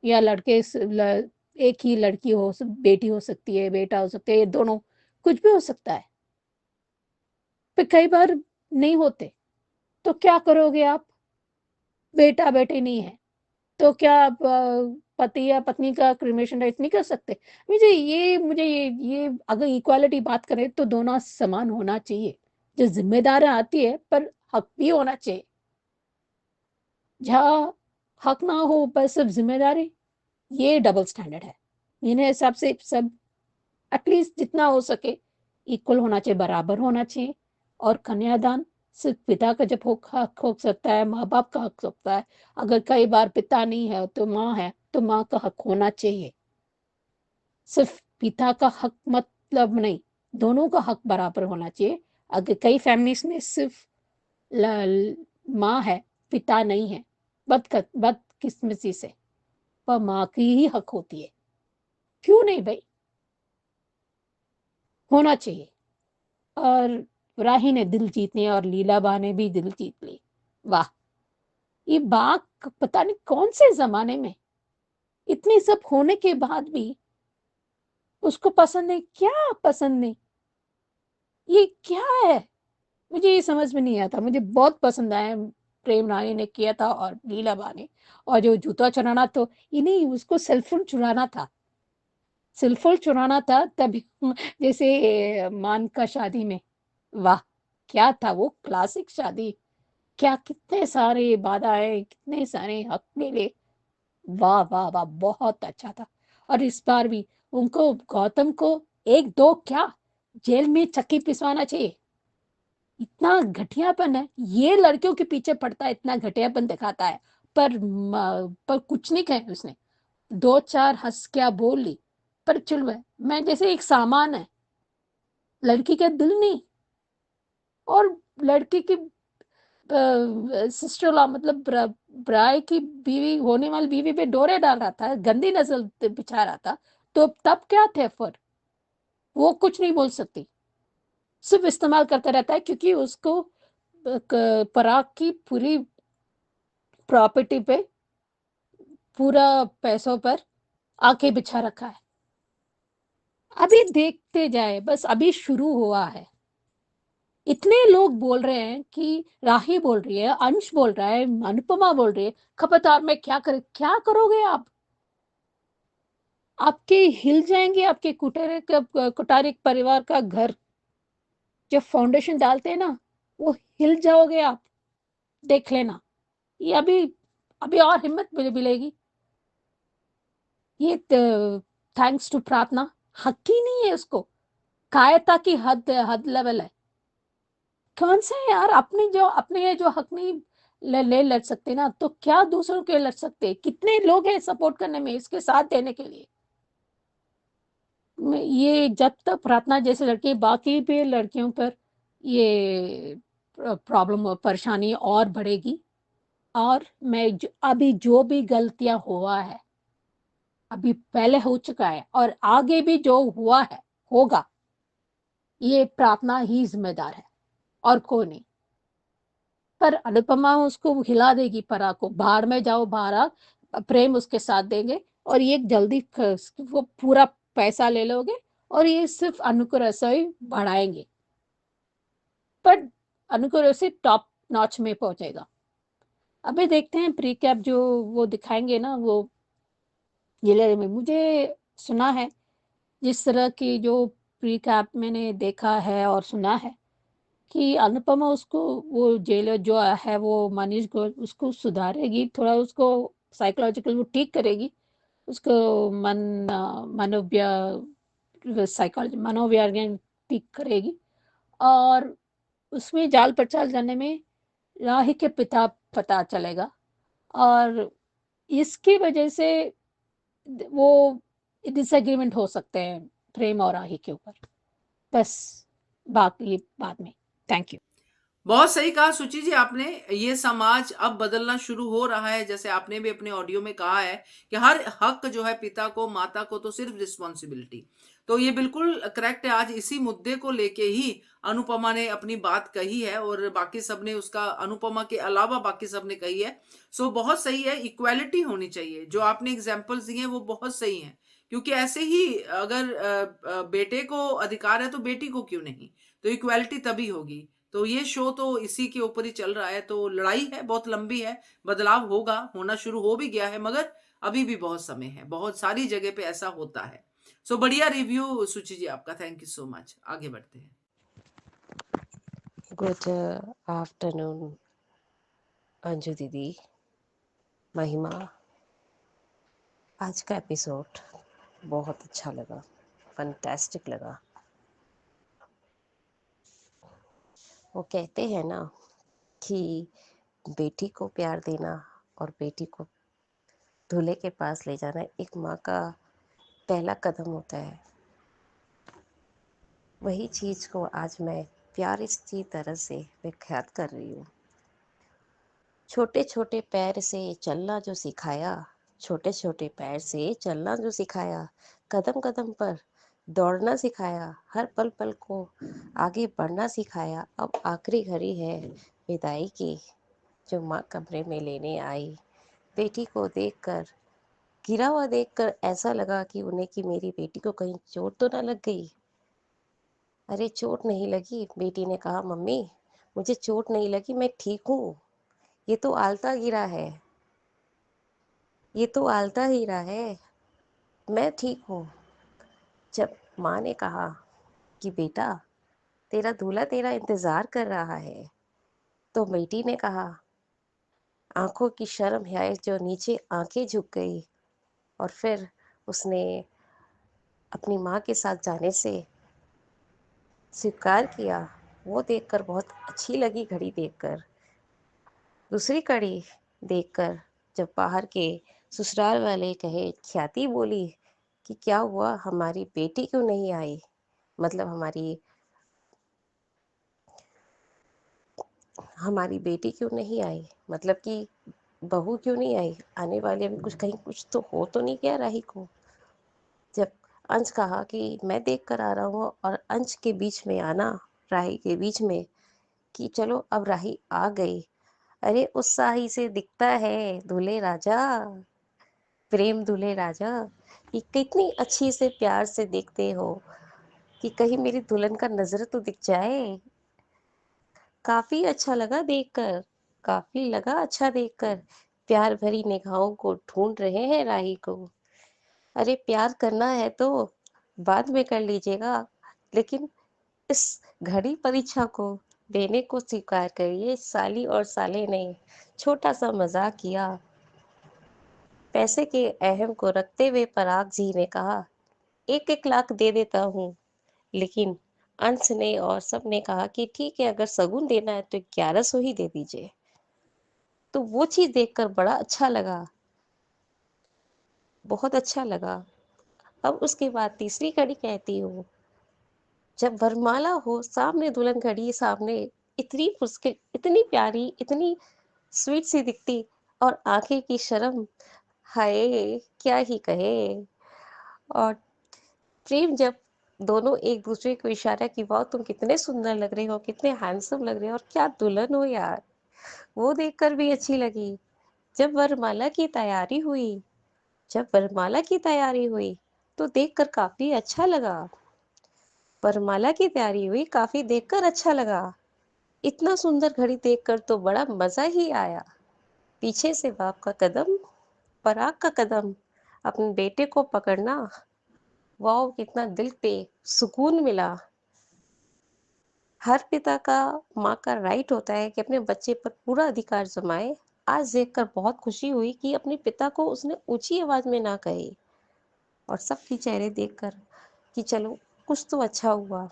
या एक ही लड़की हो, बेटी हो सकती है, बेटा हो सकता है, ये दोनों कुछ भी हो सकता है, पर कई बार नहीं होते, तो क्या करोगे आप? बेटा बेटी नहीं है तो क्या आप पति या पत्नी का क्रिमेशन राइट नहीं कर सकते? मुझे ये अगर इक्वालिटी बात करें तो दोनों समान होना चाहिए। जो जिम्मेदारी आती है, पर हक भी होना चाहिए। जहाँ हक ना हो पर सिर्फ जिम्मेदारी, ये डबल स्टैंडर्ड है। मेरे हिसाब से सब एटलीस्ट जितना हो सके इक्वल होना चाहिए, बराबर होना चाहिए। और कन्यादान सिर्फ पिता का जब हक हो सकता है, माँ बाप का हक सकता है। अगर कई बार पिता नहीं है तो माँ है, तो माँ का हक होना चाहिए। सिर्फ पिता का हक मतलब नहीं, दोनों का हक बराबर होना चाहिए। अगर कई फैमिलीज में सिर्फ माँ है, पिता नहीं है, बदकिस्मती से, पर माँ की ही हक होती है। क्यों नहीं भाई, होना चाहिए। और राही ने दिल जीतने और लीलाबा ने भी दिल जीत ली। वाह, ये बात पता नहीं कौन से जमाने में, इतने सब होने के बाद भी उसको पसंद नहीं। क्या पसंद नहीं? ये क्या है? मुझे ये समझ में नहीं आता। मुझे बहुत पसंद आया, प्रेम रानी ने किया था और लीलाबा ने। और जो जूता चुराना, तो इन्हीं उसको सेलफोन चुराना था, सेलफोन चुराना था तभी। जैसे मान का शादी में, वाह, क्या था वो क्लासिक शादी। क्या कितने सारे बाधाएं, कितने सारे हक मिले। वाह वाह वाह, बहुत अच्छा था। और इस बार भी उनको, गौतम को, एक दो क्या, जेल में चक्की पिसवाना चाहिए। इतना घटियापन है, ये लड़कियों के पीछे पड़ता है, इतना घटियापन दिखाता है। पर कुछ नहीं कहे उसने, दो चार हंस क्या बोल ली, पर चुल है, मैं जैसे एक सामान है, लड़की का दिल नहीं। और लड़की की सिस्टर लॉ, मतलब ब्राय की बीवी, होने वाली बीवी पे डोरे डाल रहा था, गंदी नजर बिछा रहा था, तो तब क्या थे फिर? वो कुछ नहीं बोल सकती, सिर्फ इस्तेमाल करता रहता है, क्योंकि उसको पराग की पूरी प्रॉपर्टी पे, पूरा पैसों पर आके बिछा रखा है। अभी देखते जाए, बस अभी शुरू हुआ है। इतने लोग बोल रहे हैं कि राही बोल रही है, अंश बोल रहा है, अनुपमा बोल रही है, खबरदार मैं क्या क्या करोगे आप? आपके हिल जाएंगे, आपके कुटारिक परिवार का घर जब फाउंडेशन डालते हैं ना, वो हिल जाओगे आप, देख लेना। ये अभी अभी और हिम्मत मिलेगी। ये थैंक्स टू प्रार्थना, हक ही नहीं है उसको, कायरता की हद हद लेवल है। कौन सा है यार, अपने जो हक नहीं ले लड़ सकते ना, तो क्या दूसरों के लड़ सकते? कितने लोग हैं सपोर्ट करने में, इसके साथ देने के लिए। ये जब तक प्रार्थना जैसे लड़की, बाकी पे लड़कियों पर ये प्रॉब्लम और परेशानी और बढ़ेगी। और अभी जो भी गलतियां हुआ है, अभी पहले हो चुका है, और आगे भी जो हुआ है होगा, ये प्रार्थना ही जिम्मेदार है और कोई नहीं। पर अनुपमा उसको हिला देगी पराग को, भाड़ में जाओ पराग, प्रेम उसके साथ देंगे और ये जल्दी वो पूरा पैसा ले लोगे और ये सिर्फ अनु को रसोई बढ़ाएंगे, पर अनु को रसोई टॉप नॉच में पहुंचेगा। अभी देखते हैं प्री कैप जो वो दिखाएंगे ना, वो ये में मुझे सुना है, जिस तरह की जो प्री कैप मैंने देखा है और सुना है कि अनुपमा उसको, वो जेलर जो है वो मनीष को उसको सुधारेगी, थोड़ा उसको साइकोलॉजिकल वो ठीक करेगी, उसको साइकोलॉजी मनोवैज्ञानिक ठीक करेगी और उसमें जाल पड़ताल करने में राही के पिता पता चलेगा और इसकी वजह से वो डिसएग्रीमेंट हो सकते हैं प्रेम और राही के ऊपर। बस बाकी बाद में। Thank you. बहुत सही कहा सुचि जी आपने। ये समाज अब बदलना शुरू हो रहा है, जैसे आपने भी अपने ऑडियो में कहा है कि हर हक जो है पिता को, माता को तो सिर्फ रिस्पॉन्सिबिलिटी। तो ये बिल्कुल करेक्ट है। आज इसी मुद्दे को लेके ही अनुपमा ने अपनी बात कही है और बाकी सब ने उसका, अनुपमा के अलावा बाकी सब ने कही है। सो बहुत सही है, इक्वालिटी होनी चाहिए। जो आपने एग्जाम्पल्स दिए हैं वो बहुत सही हैं, क्योंकि ऐसे ही अगर बेटे को अधिकार है तो बेटी को क्यों नहीं, तो इक्वालिटी तभी होगी। तो ये शो तो इसी के ऊपर ही चल रहा है। तो लड़ाई है, बहुत लंबी है, बदलाव होगा, होना शुरू हो भी गया है, मगर अभी भी बहुत समय है, बहुत सारी जगह पे ऐसा होता है। सो बढ़िया रिव्यू सुचि जी आपका, थैंक यू सो मच। आगे बढ़ते हैं। गुड आफ्टरनून अंजू दीदी, महिमा। आज का एपिसोड बहुत अच्छा लगा, फंटास्टिक लगा। वो कहते हैं ना कि बेटी को प्यार देना और बेटी को दूल्हे के पास ले जाना एक माँ का पहला कदम होता है। वही चीज़ को आज मैं प्यार की तरह से व्याख्यात कर रही हूँ। छोटे छोटे पैर से चलना जो सिखाया, छोटे छोटे पैर से चलना जो सिखाया, कदम कदम पर दौड़ना सिखाया, हर पल पल को आगे बढ़ना सिखाया। अब आखिरी घड़ी है विदाई की, जो माँ कमरे में लेने आई। बेटी को देखकर, गिरा हुआ देखकर ऐसा लगा कि उन्हें कि मेरी बेटी को कहीं चोट तो ना लग गई। अरे चोट नहीं लगी, बेटी ने कहा, मम्मी मुझे चोट नहीं लगी, मैं ठीक हूँ। ये तो आलता गिरा है, ये तो आलता गिरा है, मैं ठीक हूँ। जब माँ ने कहा कि बेटा तेरा दूल्हा तेरा इंतजार कर रहा है, तो बेटी ने कहा, आंखों की शर्म है जो नीचे आंखें झुक गई और फिर उसने अपनी माँ के साथ जाने से स्वीकार किया। वो देखकर बहुत अच्छी लगी घड़ी देखकर। दूसरी कड़ी देखकर जब बाहर के ससुराल वाले कहे, ख्याति बोली कि क्या हुआ, हमारी बेटी क्यों नहीं आई, मतलब हमारी बेटी क्यों नहीं आई, मतलब कि बहू क्यों नहीं आई, आने वाले में कुछ कहीं कुछ तो हो तो नहीं गया राही को। जब अंश कहा कि मैं देख कर आ रहा हूँ और अंश के बीच में आना, राही के बीच में, कि चलो अब राही आ गई। अरे उत्साही से दिखता है दूल्हे राजा, प्रेम दूल्हे राजा, कि कितनी अच्छी से प्यार से देखते हो कि कहीं मेरी दुल्हन का नजर तो दिख जाए। काफी अच्छा लगा देखकर, काफी लगा अच्छा देखकर। प्यार भरी निगाहों को ढूंढ रहे हैं राही को। अरे प्यार करना है तो बाद में कर लीजिएगा, लेकिन इस घड़ी परीक्षा को देने को स्वीकार करिए। साली और साले ने छोटा सा मजाक किया। पैसे के अहम को रखते हुए पराग जी ने कहा, 1-1 लाख दे देता हूँ, लेकिन अंश ने और सब ने कहा कि ठीक है, अगर सगुन देना है तो 1100 ही दे दीजिए। तो वो चीज देखकर बड़ा अच्छा लगा, बहुत अच्छा लगा। अब उसके बाद तीसरी कड़ी कहती हूँ, जब वरमाला हो सामने, दुल्हन खड़ी सामने, इतनी मुश्किल, इतनी प्यारी, इतनी स्वीट सी दिखती, और आंखें की शर्म, हाय क्या ही कहे। और प्रेम जब दोनों एक दूसरे को इशारा की, वाह तुम कितने सुंदर लग रहे हो, कितने हैंडसम लग रहे हो, और क्या दुल्हन हो यार। वो देखकर भी अच्छी लगी। जब वरमाला की तैयारी हुई जब वरमाला की तैयारी हुई तो देखकर काफी अच्छा लगा। वरमाला की तैयारी हुई काफी देखकर अच्छा लगा। इतना सुंदर घड़ी देखकर तो बड़ा मजा ही आया। पीछे से बाप का कदम, पराग का कदम, अपने बेटे को पकड़ना, वाह कितना दिल पे सुकून मिला। हर पिता का, माँ का राइट होता है कि अपने बच्चे पर पूरा अधिकार जमाए। आज देखकर बहुत खुशी हुई कि अपने पिता को उसने ऊंची आवाज में ना कहे, और सबके चेहरे देखकर कि चलो कुछ तो अच्छा हुआ।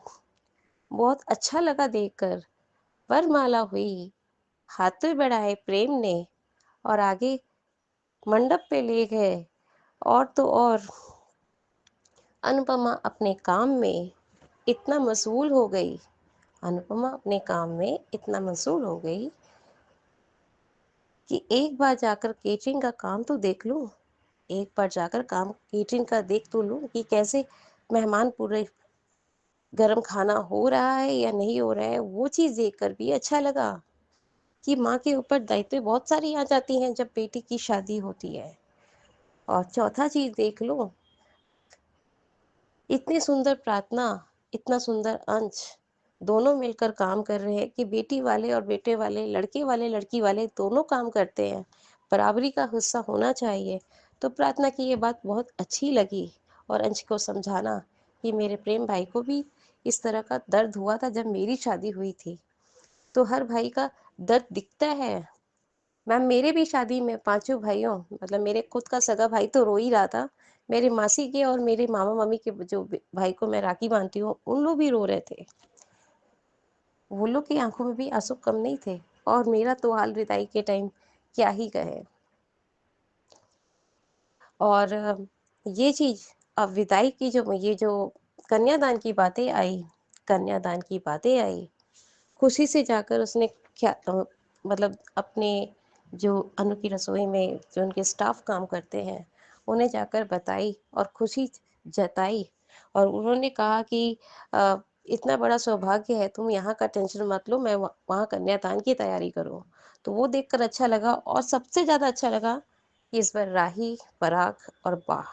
बहुत अच्छा लगा देखकर। वरमाला हुई, हाथों बढ़ाए प्रेम ने, और आगे मंडप पे ले गए। और तो और अनुपमा अपने काम में इतना मशगूल हो गई अनुपमा अपने काम में इतना मशगूल हो गई कि एक बार जाकर केटरिंग का काम तो देख लूं। एक बार जाकर काम केटरिंग का देख तो लूं कि कैसे मेहमान पूरे गरम खाना हो रहा है या नहीं हो रहा है। वो चीज़ देखकर भी अच्छा लगा कि माँ के ऊपर दायित्व बहुत सारी आ जाती हैं जब बेटी की शादी होती है। और चौथा चीज़ देख लो, इतनी सुंदर प्रार्थना, इतना सुंदर अंश, दोनों मिलकर काम कर रहे हैं कि बेटी वाले और बेटे वाले, लड़के वाले लड़की वाले दोनों काम करते हैं। बराबरी का हिस्सा होना चाहिए। तो प्रार्थना की ये बात बहुत अच्छी लगी, और अंश को समझाना कि मेरे प्रेम भाई को भी इस तरह का दर्द हुआ था जब मेरी शादी हुई थी। तो हर भाई का दर्द दिखता है। मैम मेरे भी शादी में पांचों भाइयों, मतलब मेरे खुद का सगा भाई तो रो ही रहा था। मेरे मासी के और मेरे मामा मामी के जो भाई को मैं राखी बांधती हूँ उन लोग भी रो रहे थे। वो लोग की आंखों में भी आंसू कम नहीं थे। और मेरा तो हाल विदाई के टाइम क्या ही कहे। और ये चीज, अब विदाई की ये जो कन्यादान की बातें आई, कन्यादान की बातें आई, खुशी से जाकर उसने क्या मतलब अपने जो अनु की रसोई में जो उनके स्टाफ काम करते हैं उन्हें जाकर बताई और खुशी जताई। और उन्होंने कहा कि अ, इतना बड़ा सौभाग्य है, तुम यहाँ का टेंशन मत लो, मैं वहाँ कन्यादान की तैयारी करूँ। तो वो देखकर अच्छा लगा। और सबसे ज़्यादा अच्छा लगा कि इस बार राही, पराग और बा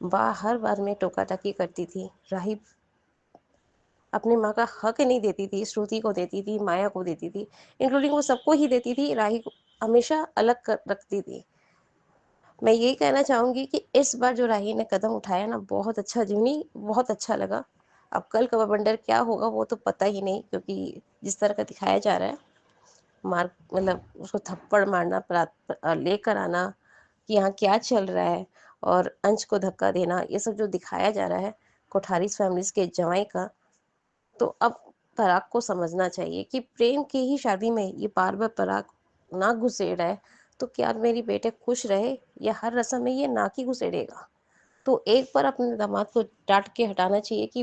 बा हर बार में टोका टाकी करती थी। राही अपनी माँ का हक नहीं देती थी, श्रुति को देती थी, माया को देती थी, इंक्लूडिंग वो सबको ही देती थी। राही को हमेशा अलग कर रखती थी। मैं यही कहना चाहूंगी कि इस बार जो राही ने कदम उठाया ना, बहुत अच्छा जिमी, बहुत अच्छा लगा। अब कल का बवंडर क्या होगा वो तो पता ही नहीं, क्योंकि जिस तरह का दिखाया जा रहा है, मार मतलब उसको थप्पड़ मारना, लेकर आना कि यहाँ क्या चल रहा है, और अंश को धक्का देना, ये सब जो दिखाया जा रहा है कोठारी फैमिलीज के जवाई का, तो अब पराग को समझना चाहिए कि प्रेम की ही शादी में ये बार बार पराग ना घुसेड़ा है तो क्या मेरी बेटे खुश रहे, या हर रस्म में ये नाक ही घुसेड़ेगा। तो एक बार अपने दामाद को डांट के हटाना चाहिए कि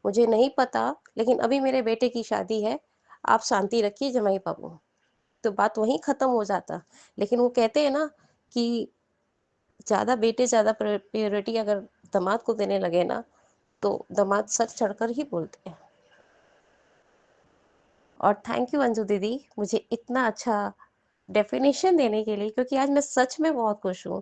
मुझे नहीं पता, लेकिन अभी मेरे बेटे की शादी है, आप शांति रखिए जमाई बाबू। तो बात वहीं खत्म हो जाता। लेकिन वो कहते हैं ना कि ज्यादा बेटे ज्यादा प्रायोरिटी अगर दामाद को देने लगे ना, तो दामाद सर चढ़कर ही बोलते हैं। और थैंक यू अंजू दीदी, मुझे इतना अच्छा डेफिनेशन देने के लिए, क्योंकि आज मैं सच में बहुत खुश हूँ।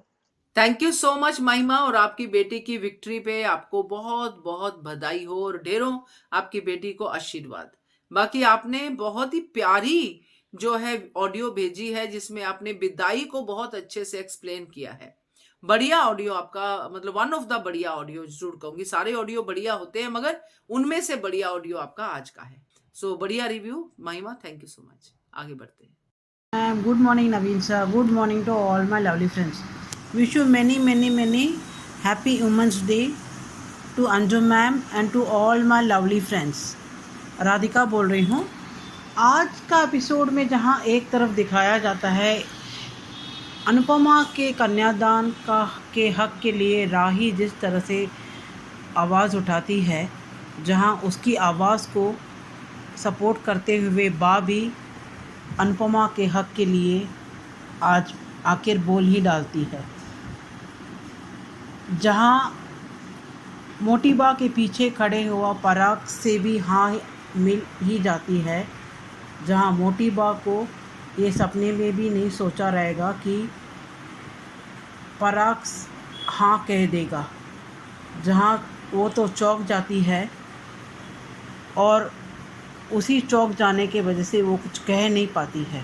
थैंक यू सो मच महिमा, और आपकी बेटी की विक्ट्री पे आपको बहुत बहुत बधाई हो और ढेरों आपकी बेटी को आशीर्वाद। बाकी आपने बहुत ही प्यारी जो है ऑडियो भेजी है जिसमें आपने विदाई को बहुत अच्छे से एक्सप्लेन किया है। बढ़िया ऑडियो आपका, मतलब वन ऑफ द बढ़िया ऑडियो जरूर कहूंगी। सारे ऑडियो बढ़िया होते हैं मगर उनमें से बढ़िया ऑडियो आपका आज का है। सो बढ़िया रिव्यू महिमा, थैंक यू सो मच। आगे बढ़ते हैं। Good morning, Naveen sir. Good morning to all my lovely friends. Wish you many happy Women's Day to Anju ma'am and to all my lovely friends. Radhika बोल रही हूँ। आज का episode में जहाँ एक तरफ दिखाया जाता है अनुपमा के कन्यादान के हक के लिए राही जिस तरह से आवाज़ उठाती है, जहाँ उसकी आवाज़ को सपोर्ट करते हुए बा भी अनुपमा के हक के लिए आज आखिर बोल ही डालती है। जहाँ मोटी बा के पीछे खड़े हुआ पराग से भी हाँ मिल ही जाती है, जहाँ मोटी बा को ये सपने में भी नहीं सोचा रहेगा कि पराग हाँ कह देगा। जहाँ वो तो चौंक जाती है और उसी चौंक जाने के वजह से वो कुछ कह नहीं पाती है,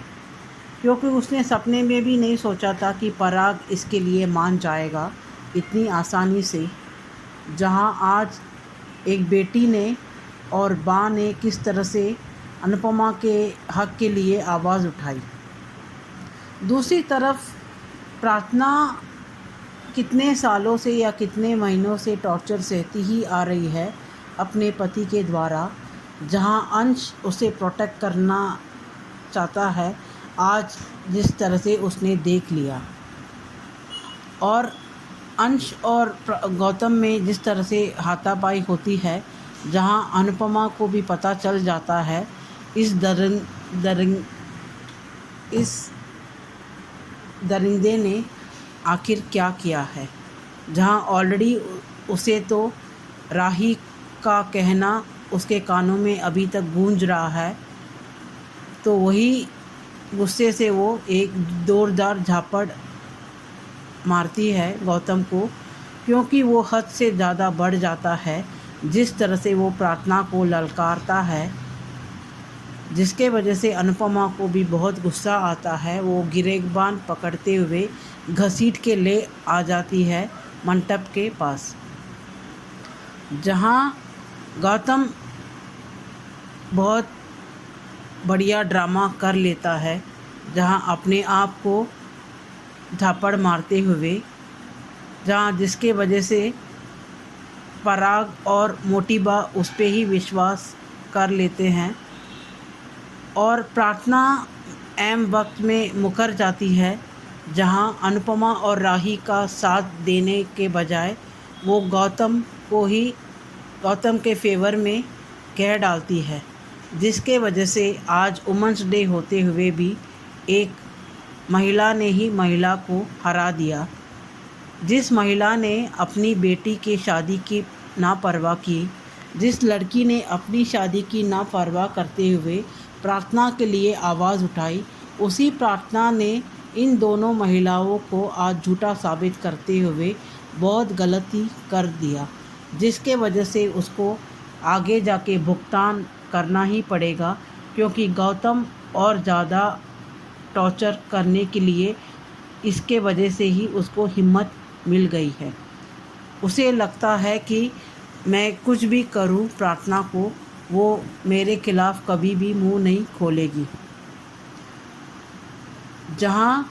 क्योंकि उसने सपने में भी नहीं सोचा था कि पराग इसके लिए मान जाएगा इतनी आसानी से। जहाँ आज एक बेटी ने और माँ ने किस तरह से अनुपमा के हक के लिए आवाज़ उठाई। दूसरी तरफ प्रार्थना कितने सालों से या कितने महीनों से टॉर्चर सहती ही आ रही है अपने पति के द्वारा। जहां अंश उसे प्रोटेक्ट करना चाहता है, आज जिस तरह से उसने देख लिया, और अंश और गौतम में जिस तरह से हाथापाई होती है, जहां अनुपमा को भी पता चल जाता है इस दरिंदे ने आखिर क्या किया है। जहां ऑलरेडी उसे तो राही का कहना उसके कानों में अभी तक गूंज रहा है, तो वही गुस्से से वो एक जोरदार झापड़ मारती है गौतम को, क्योंकि वो हद से ज़्यादा बढ़ जाता है जिस तरह से वो प्रार्थना को ललकारता है, जिसके वजह से अनुपमा को भी बहुत गुस्सा आता है। वो गिरेबान पकड़ते हुए घसीट के ले आ जाती है मंडप के पास, जहाँ गौतम बहुत बढ़िया ड्रामा कर लेता है, जहाँ अपने आप को झापड़ मारते हुए, जहाँ जिसके वजह से पराग और मोटीबा उस पे ही विश्वास कर लेते हैं, और प्रार्थना ऐन वक्त में मुकर जाती है, जहाँ अनुपमा और राही का साथ देने के बजाय वो गौतम के फेवर में कह डालती है, जिसके वजह से आज वुमेंस डे होते हुए भी एक महिला ने ही महिला को हरा दिया। जिस महिला ने अपनी बेटी की शादी की नापरवाह की, जिस लड़की ने अपनी शादी की नापरवाह करते हुए प्रार्थना के लिए आवाज़ उठाई, उसी प्रार्थना ने इन दोनों महिलाओं को आज झूठा साबित करते हुए बहुत गलती कर दिया, जिसके वजह से उसको आगे जाके भुगतान करना ही पड़ेगा, क्योंकि गौतम और ज़्यादा टॉर्चर करने के लिए इसके वजह से ही उसको हिम्मत मिल गई है। उसे लगता है कि मैं कुछ भी करूं प्रार्थना को, वो मेरे खिलाफ़ कभी भी मुंह नहीं खोलेगी। जहां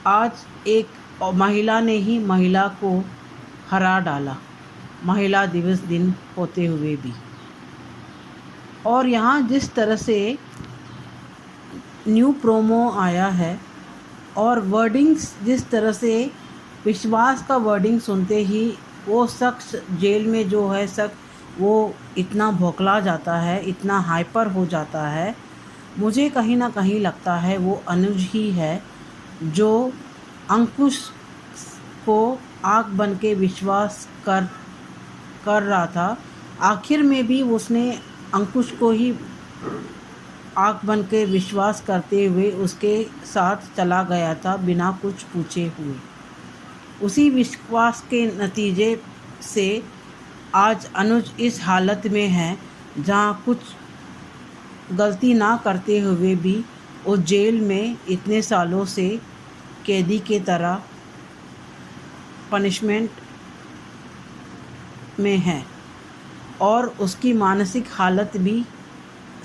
आज एक महिला ने ही महिला को हरा डाला, महिला दिवस दिन होते हुए भी। और यहाँ जिस तरह से न्यू प्रोमो आया है और वर्डिंग्स, जिस तरह से विश्वास का वर्डिंग सुनते ही वो शख्स जेल में जो है वो इतना भौखला जाता है, इतना हाइपर हो जाता है। मुझे कहीं ना कहीं लगता है वो अनुज ही है जो अंकुश को आँख बन के विश्वास कर रहा था। आखिर में भी उसने अंकुश को ही आँख बन के विश्वास करते हुए उसके साथ चला गया था बिना कुछ पूछे हुए। उसी विश्वास के नतीजे से आज अनुज इस हालत में है जहाँ कुछ गलती ना करते हुए भी वो जेल में इतने सालों से कैदी के तरह पनिशमेंट में है, और उसकी मानसिक हालत भी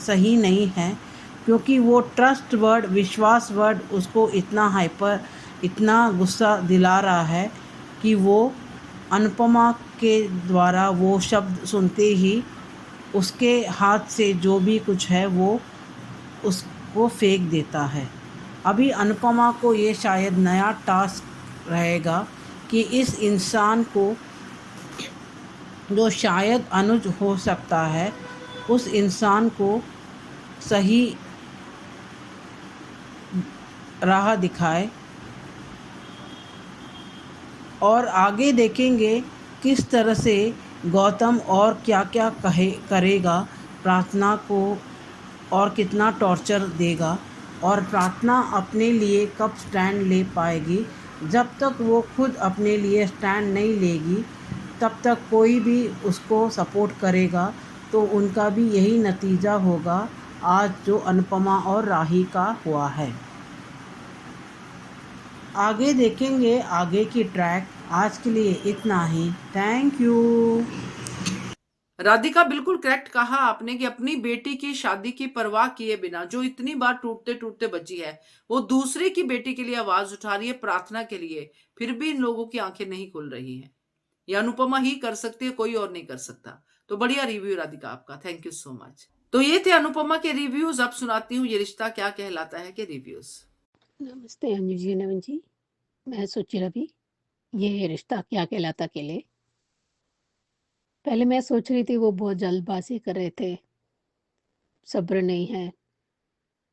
सही नहीं है, क्योंकि वो ट्रस्ट वर्ड, विश्वास वर्ड उसको इतना गुस्सा दिला रहा है कि वो अनुपमा के द्वारा वो शब्द सुनते ही उसके हाथ से जो भी कुछ है वो उसको फेंक देता है। अभी अनुपमा को ये शायद नया टास्क रहेगा कि इस इंसान को, जो शायद अनुज हो सकता है, उस इंसान को सही राह दिखाए। और आगे देखेंगे किस तरह से गौतम और क्या क्या करेगा प्रार्थना को और कितना टॉर्चर देगा, और प्रार्थना अपने लिए कब स्टैंड ले पाएगी। जब तक वो खुद अपने लिए स्टैंड नहीं लेगी तब तक कोई भी उसको सपोर्ट करेगा, तो उनका भी यही नतीजा होगा आज जो अनुपमा और राही का हुआ है। आगे देखेंगे आगे की ट्रैक। आज के लिए इतना ही। Thank you. राधिका, बिल्कुल करेक्ट कहा आपने कि अपनी बेटी की शादी की परवाह किए बिना जो इतनी बार टूटते टूटते बची है, वो दूसरे की बेटी के लिए आवाज उठा रही है प्रार्थना के लिए, फिर भी इन लोगों की आंखें नहीं खुल रही हैं। ये अनुपमा ही कर सकती है, कोई और नहीं कर सकता। तो बढ़िया रिव्यू राधिका आपका, थैंक यू सो मच। तो ये थे अनुपमा के रिव्यूज। अब सुनाती हूँ ये रिश्ता क्या कहलाता है के रिव्यूज। नमस्ते अंजू जी, नमन जी। मैं सोची रवि, ये रिश्ता क्या कहलाता के लिए। पहले मैं सोच रही थी वो बहुत जल्दबाजी कर रहे थे, सब्र नहीं है।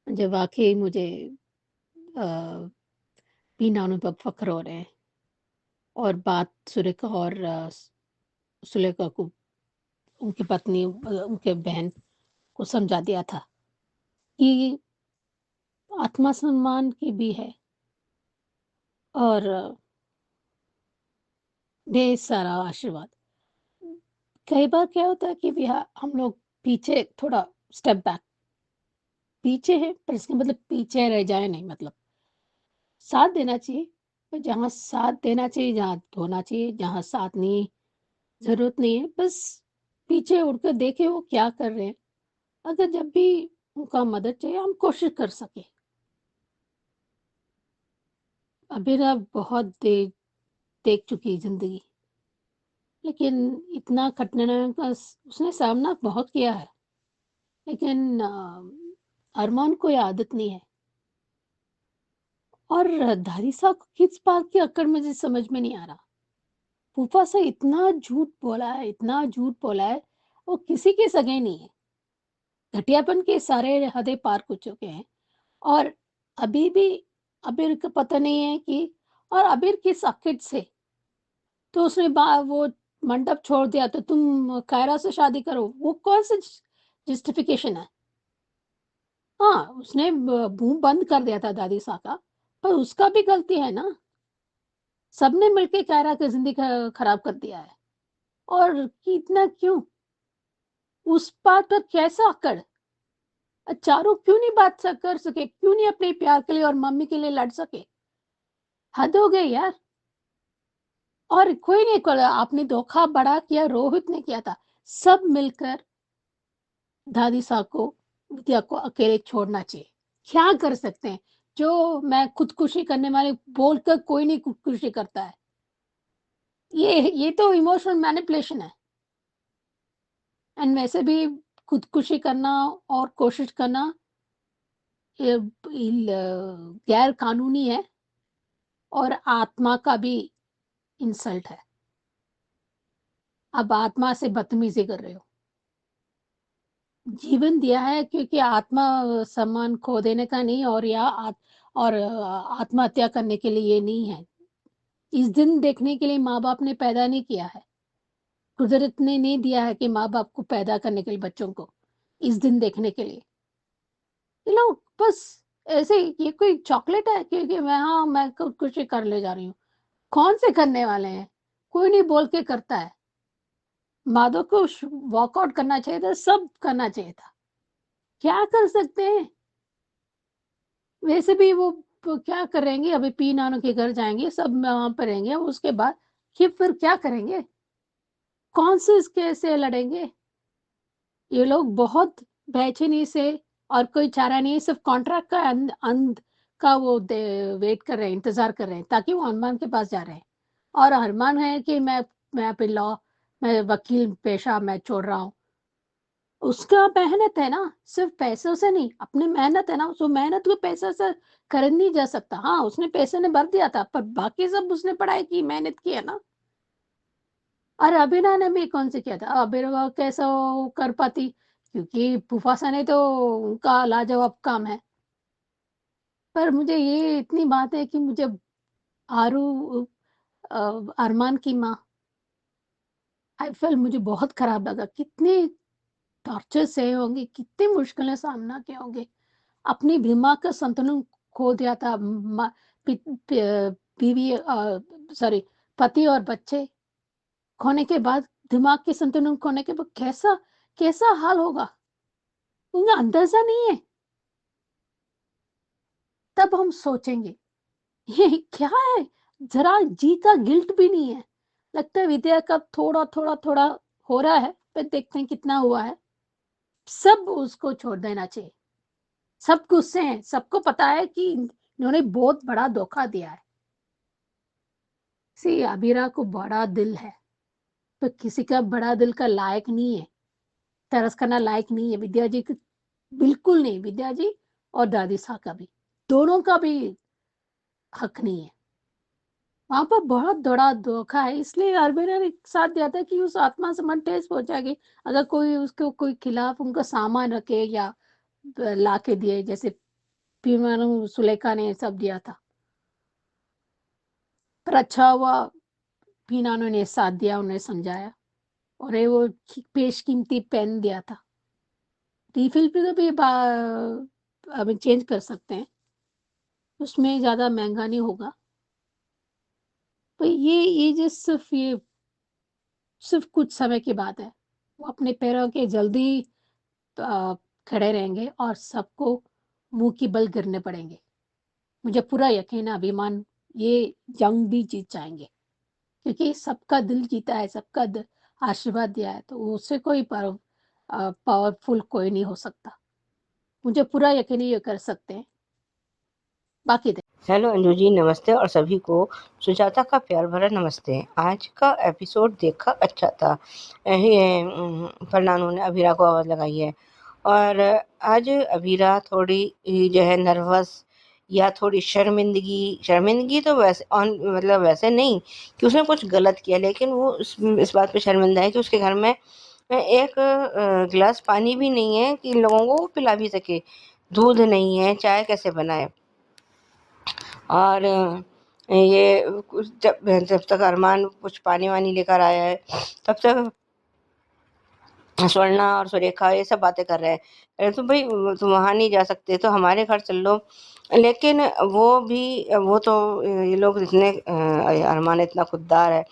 जब वाकई मुझे बीना उन पर फख्र हो रहे हैं, और बात सुरेखा और सुलेखा को, उनकी पत्नी, उनके बहन को समझा दिया था कि आत्मसम्मान की भी है, और ढेर सारा आशीर्वाद। कई बार क्या होता है कि हम लोग पीछे थोड़ा स्टेप बैक, पीछे हैं पर इसका मतलब पीछे रह जाए नहीं, मतलब साथ देना चाहिए, पर जहाँ साथ देना चाहिए, जहाँ होना चाहिए, जहाँ साथ नहीं, जरूरत नहीं है, बस पीछे उड़कर देखे वो क्या कर रहे हैं। अगर जब भी उनका मदद चाहिए हम कोशिश कर सके। अभी ना बहुत देख चुकी जिंदगी, लेकिन इतना कठिनाइयों का उसने सामना बहुत किया है, लेकिन अरमान कोई आदत नहीं है। और धारी साहब को किस बात की अक्कड़ मुझे समझ में नहीं आ रहा। फूफा से इतना झूठ बोला है, इतना झूठ बोला है, वो किसी के सगे नहीं है। घटियापन के सारे हदें पार हो चुके हैं, और अभी भी अबीर का पता नहीं है कि, और अबीर किस अक्कड़ से, तो उसने वो मंडप छोड़ दिया तो तुम कायरा से शादी करो, वो कौन सा जस्टिफिकेशन है। हाँ, उसने मुंह बंद कर दिया था दादी सा का, पर उसका भी गलती है ना। सबने मिलके कायरा की जिंदगी खराब कर दिया है, और इतना क्यों, उस बात पर कैसा अकड़। चारों क्यों नहीं कर सके, क्यों नहीं अपने प्यार के लिए और मम्मी के लिए लड़ सके। हद हो गई यार। और कोई नहीं कर, आपने धोखा बड़ा किया, रोहित ने किया था। सब मिलकर दादी साहब को, विद्या को अकेले छोड़ना चाहिए। क्या कर सकते हैं, जो मैं खुदकुशी करने वाले बोलकर कोई नहीं खुदकुशी करता है। ये तो इमोशनल मैनिपुलेशन है। एंड वैसे भी खुदकुशी करना और कोशिश करना ये गैर कानूनी है, और आत्मा का भी इंसल्ट है। अब आत्मा से बदतमीजी कर रहे हो। जीवन दिया है क्योंकि आत्मा सम्मान खो देने का नहीं, और आत्महत्या करने के लिए ये नहीं है। इस दिन देखने के लिए माँ बाप ने पैदा नहीं किया है। कुदरत ने नहीं दिया है कि माँ बाप को पैदा करने के लिए बच्चों को इस दिन देखने के लिए। ये लोग बस ऐसे, ये कोई चॉकलेट है क्योंकि मैं खुदकुशी कर ले जा रही हूँ। कौन से करने वाले हैं, कोई नहीं बोल के करता है। माधव को वॉकआउट करना चाहिए था, सब करना चाहिए था। क्या कर सकते हैं। वैसे भी वो क्या करेंगे, अभी पी नानों के घर जाएंगे, सब वहां पर रहेंगे, उसके बाद फिर क्या करेंगे, कौन से इसके से लड़ेंगे। ये लोग बहुत बेचैनी से, और कोई चारा नहीं, सिर्फ कॉन्ट्रैक्ट का अंत का वो वेट कर रहे हैं, इंतजार कर रहे हैं, ताकि वो हनुमान के पास जा रहे हैं। और हनुमान है कि मैं पे लॉ, मैं वकील पेशा मैं छोड़ रहा हूँ। उसका मेहनत है ना, सिर्फ पैसों से नहीं, अपनी मेहनत है ना, उसको मेहनत को पैसे से खरीद नहीं जा सकता। हाँ, उसने पैसे ने भर दिया था, पर बाकी सब उसने पढ़ाई की, मेहनत की है ना। और अभिनव ने भी कौन से किया था, अभिनव कैसे वो कर पाती, क्योंकि फूफासा ने तो उनका लाजवाब काम है। पर मुझे ये इतनी बात है कि मुझे आरू अरमान की माँ, आई फेल, मुझे बहुत खराब लगा। कितनी टॉर्चर सहे होंगे, कितनी मुश्किलें सामना किए होंगे। अपनी दिमाग का संतुलन खो दिया था। बीवी सॉरी पति और बच्चे खोने के बाद, दिमाग के संतुलन खोने के बाद कैसा कैसा हाल होगा, उन्हें अंदाजा नहीं है। तब हम सोचेंगे ये क्या है, जरा जी का गिल्ट भी नहीं है। लगता है विद्या का थोड़ा थोड़ा थोड़ा हो रहा है, फिर देखते हैं कितना हुआ है। सब उसको छोड़ देना चाहिए। सब गुस्से हैं, सबको पता है कि इन्होंने बहुत बड़ा धोखा दिया है। सी अबीरा को बड़ा दिल है, तो किसी का बड़ा दिल का लायक नहीं है, तरस करना लायक नहीं है। विद्या जी की बिल्कुल नहीं, विद्या जी और दादी साहब का भी, दोनों का भी हक नहीं है। वहां पर बहुत बड़ा धोखा है, इसलिए अरबिना ने साथ दिया था कि उस आत्मा से मन ठेस पहुंचाएगी अगर कोई उसको कोई खिलाफ उनका सामान रखे या ला के दिए, जैसे पीमानु सुलेखा ने सब दिया था। पर अच्छा हुआ पीनानो ने साथ दिया, उन्हें समझाया, और ये वो पेशकीमती पेन दिया था। रिफिल पे तो भी अब चेंज कर सकते हैं, उसमें ज्यादा महंगा नहीं होगा। तो ये जो सिर्फ कुछ समय की बात है। वो अपने पैरों के जल्दी खड़े रहेंगे और सबको मुंह की बल गिरने पड़ेंगे। मुझे पूरा यकीन है अभिमान ये जंग भी जीत जाएंगे, क्योंकि सबका दिल जीता है, सबका आशीर्वाद दिया है, तो उससे कोई पावरफुल कोई नहीं हो सकता। मुझे पूरा यकीन है ये कर सकते हैं। बाकी हेलो अंजू जी, नमस्ते और सभी को सुजाता का प्यार भरा नमस्ते। आज का एपिसोड देखा अच्छा था। फरनानो ने अभीरा को आवाज़ लगाई है और आज अभीरा थोड़ी जो है नर्वस या थोड़ी शर्मिंदगी तो वैसे मतलब वैसे नहीं कि उसने कुछ गलत किया, लेकिन वो इस बात पे शर्मिंदा है कि उसके घर में एक गिलास पानी भी नहीं है कि लोगों को पिला भी सके। दूध नहीं है, चाय कैसे बनाए। और ये जब जब तक अरमान कुछ पानी वानी लेकर आया है, तब तक स्वर्णा और सुरेखा ये सब बातें कर रहे हैं, अरे तो भाई तुम वहाँ नहीं जा सकते तो हमारे घर चल लो। लेकिन वो तो ये लोग इतने अरमान इतना खुददार है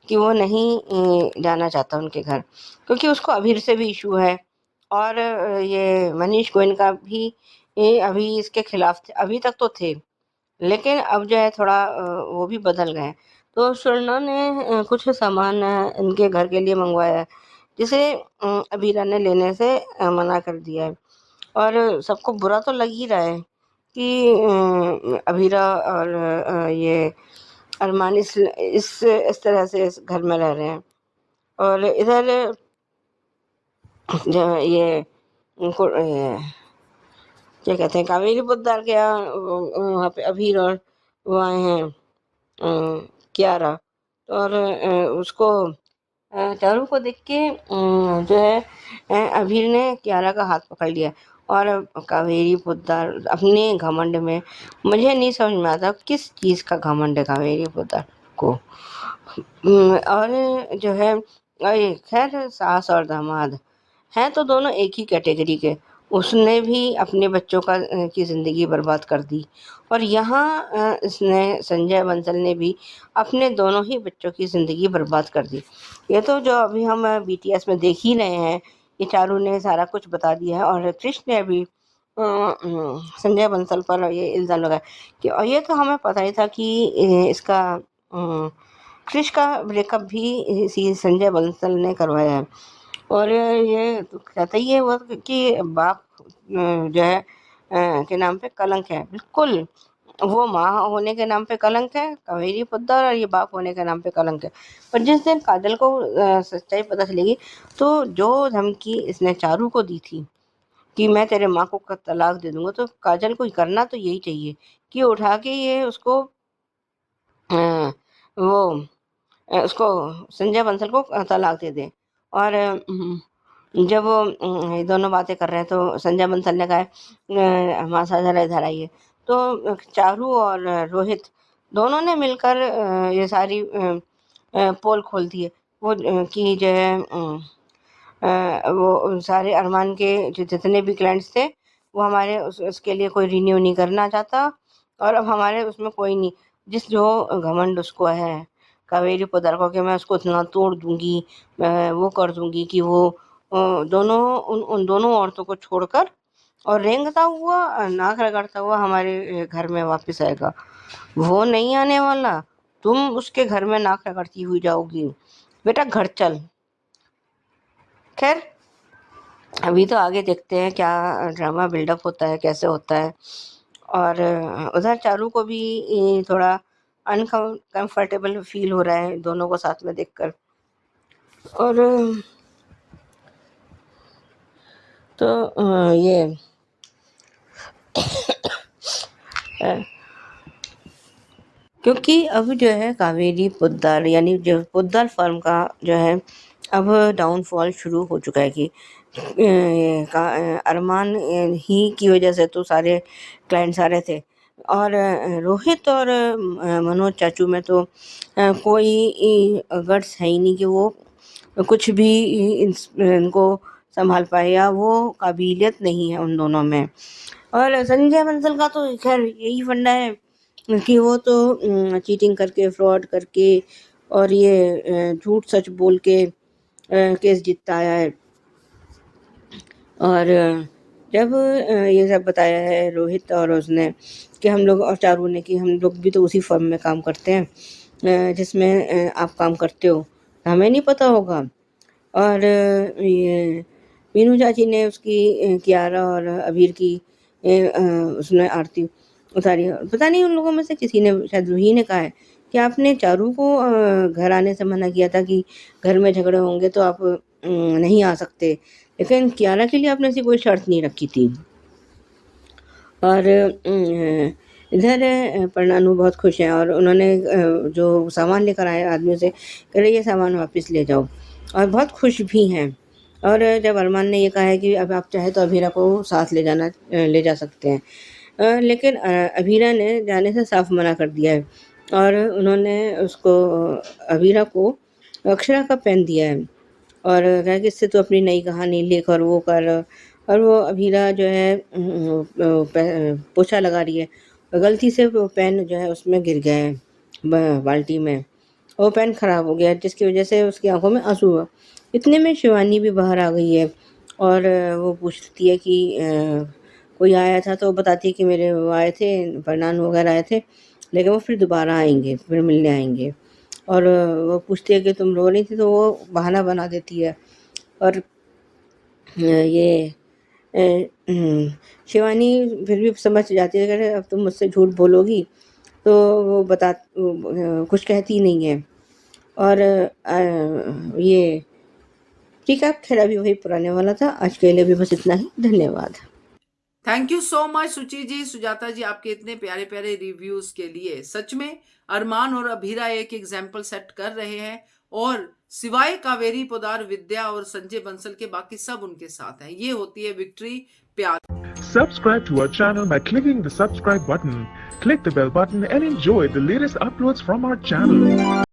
कि वो नहीं जाना चाहता उनके घर, क्योंकि उसको अभीर से भी इशू है। और ये मनीष गोयनका भी अभी इसके खिलाफ थे, अभी तक तो थे, लेकिन अब जो है थोड़ा वो भी बदल गए हैं। तो स्वर्णा ने कुछ सामान इनके घर के लिए मंगवाया है, जिसे अबीरा ने लेने से मना कर दिया है। और सबको बुरा तो लग ही रहा है कि अबीरा और ये अरमान इस तरह से इस घर में रह रहे हैं। और इधर जो ये क्या कहते हैं, कावेरी पोद्दार के यहाँ वहाँ पे अभीर और वो आए हैं कियारा। और उसको चारू को देख के जो है अभीर ने कियारा का हाथ पकड़ लिया। और कावेरी पोद्दार अपने घमंड में, मुझे नहीं समझ में आता किस चीज़ का घमंड है कावेरी पोद्दार को। और जो है खैर सास और दामाद हैं तो दोनों एक ही कैटेगरी के। उसने भी अपने बच्चों की ज़िंदगी बर्बाद कर दी, और यहाँ इसने संजय बंसल ने भी अपने दोनों ही बच्चों की ज़िंदगी बर्बाद कर दी। ये तो जो अभी हम बीटीएस में देख ही रहे हैं, ये चारू ने सारा कुछ बता दिया है। और कृष्ण ने भी संजय बंसल पर ये इल्ज़ाम लगाया कि, और ये तो हमें पता ही था कि इसका कृष का ब्रेकअप भी इसी संजय बंसल ने करवाया है। और ये तो कहता ही है वो कि बाप जो है के नाम पे कलंक है। बिल्कुल, वो माँ होने के नाम पे कलंक है कावेरी पोद्दार, और ये बाप होने के नाम पे कलंक है। पर जिस दिन काजल को सच्चाई पता चलेगी, तो जो धमकी इसने चारू को दी थी कि मैं तेरे माँ को तलाक दे दूंगा, तो काजल को करना तो यही चाहिए कि उठा के ये उसको वो उसको संजय बंसल को तलाक दे दे। और जब वो ये दोनों बातें कर रहे हैं, तो संजय बंसल ने कहा मासा जरा इधर आइए। तो चारू और रोहित दोनों ने मिलकर ये सारी पोल खोल दी है। वो कि जो है वो सारे अरमान के जितने भी क्लाइंट्स थे वो हमारे उसके लिए कोई रिन्यू नहीं करना चाहता, और अब हमारे उसमें कोई नहीं। जो घमंड उसको है कावेरी पोदार को कि मैं उसको इतना तोड़ दूंगी, मैं वो कर दूंगी कि वो उन दोनों औरतों को छोड़कर और रेंगता हुआ नाक रगड़ता हुआ हमारे घर में वापस आएगा। वो नहीं आने वाला, तुम उसके घर में नाक रगड़ती हुई जाओगी। बेटा घर चल। खैर अभी तो आगे देखते हैं क्या ड्रामा बिल्डअप होता है, कैसे होता है। और उधर चारू को भी थोड़ा अनकंफर्टेबल फील हो रहा है दोनों को साथ में देखकर। और तो ये क्योंकि अब जो है कावेरी पोद्दार यानी जो पोद्दार फर्म का जो है अब डाउनफॉल शुरू हो चुका है कि अरमान ही की वजह से तो सारे क्लाइंट्स आ रहे थे, और रोहित और मनोज चाचू में तो कोई गट्स है ही नहीं कि वो कुछ भी इनको संभाल पाए, या वो काबिलियत नहीं है उन दोनों में। और संजय बंसल का तो खैर यही फंडा है कि वो तो चीटिंग करके, फ्रॉड करके और ये झूठ सच बोल के केस जीतता आया है। और जब ये सब बताया है रोहित और उसने कि हम लोग और चारू ने कि हम लोग भी तो उसी फर्म में काम करते हैं जिसमें आप काम करते हो, हमें नहीं पता होगा। और ये मीनू चाची ने उसकी कियारा और अबीर की उसने आरती उतारी। पता नहीं उन लोगों में से किसी ने, शायद रूही ने कहा है कि आपने चारू को घर आने से मना किया था कि घर में झगड़े होंगे तो आप नहीं आ सकते, लेकिन कियारा के लिए आपने ऐसी कोई शर्त नहीं रखी थी। और इधर परनानू बहुत खुश हैं और उन्होंने जो सामान लेकर आए आदमियों से कह रहे ये सामान वापस ले जाओ, और बहुत खुश भी हैं। और जब अरमान ने ये कहा है कि अब आप चाहे तो अभीरा को साथ ले जा सकते हैं, लेकिन अभीरा ने जाने से साफ मना कर दिया है, और उन्होंने उसको अभीरा को अक्षरा का पेन दिया है और कहा कि इससे तो अपनी नई कहानी लिख और वो कर। और वो अभीरा जो है पोछा लगा रही है, गलती से वो पेन जो है उसमें गिर गया है बाल्टी में, वो पेन ख़राब हो गया जिसकी वजह से उसकी आंखों में आंसू हुआ। इतने में शिवानी भी बाहर आ गई है और वो पूछती है कि कोई आया था, तो वो बताती है कि मेरे वो आए थे, फरनान वगैरह आए थे, लेकिन वो फिर दोबारा आएंगे, फिर मिलने आएंगे। और वो पूछती है कि तुम रो रही थी, तो वो बहाना बना देती है। और ये शिवानी फिर भी समझ जाती है कि अब तुम मुझसे झूठ बोलोगी, तो वो कुछ कहती नहीं है। और ये ठीक है, खैर अभी वही पुराने वाला था। आज के लिए भी बस इतना ही, धन्यवाद। थैंक यू सो मच सुचि जी, सुजाता जी, आपके इतने प्यारे प्यारे रिव्यूज के लिए। सच में अरमान और अभीरा एक एग्जाम्पल सेट कर रहे हैं, और सिवाय कावेरी पोदार, विद्या और संजय बंसल के बाकी सब उनके साथ हैं। ये होती है विक्ट्री प्यार। Subscribe to our channel by clicking the subscribe button. Click the bell button and enjoy the latest uploads from our channel.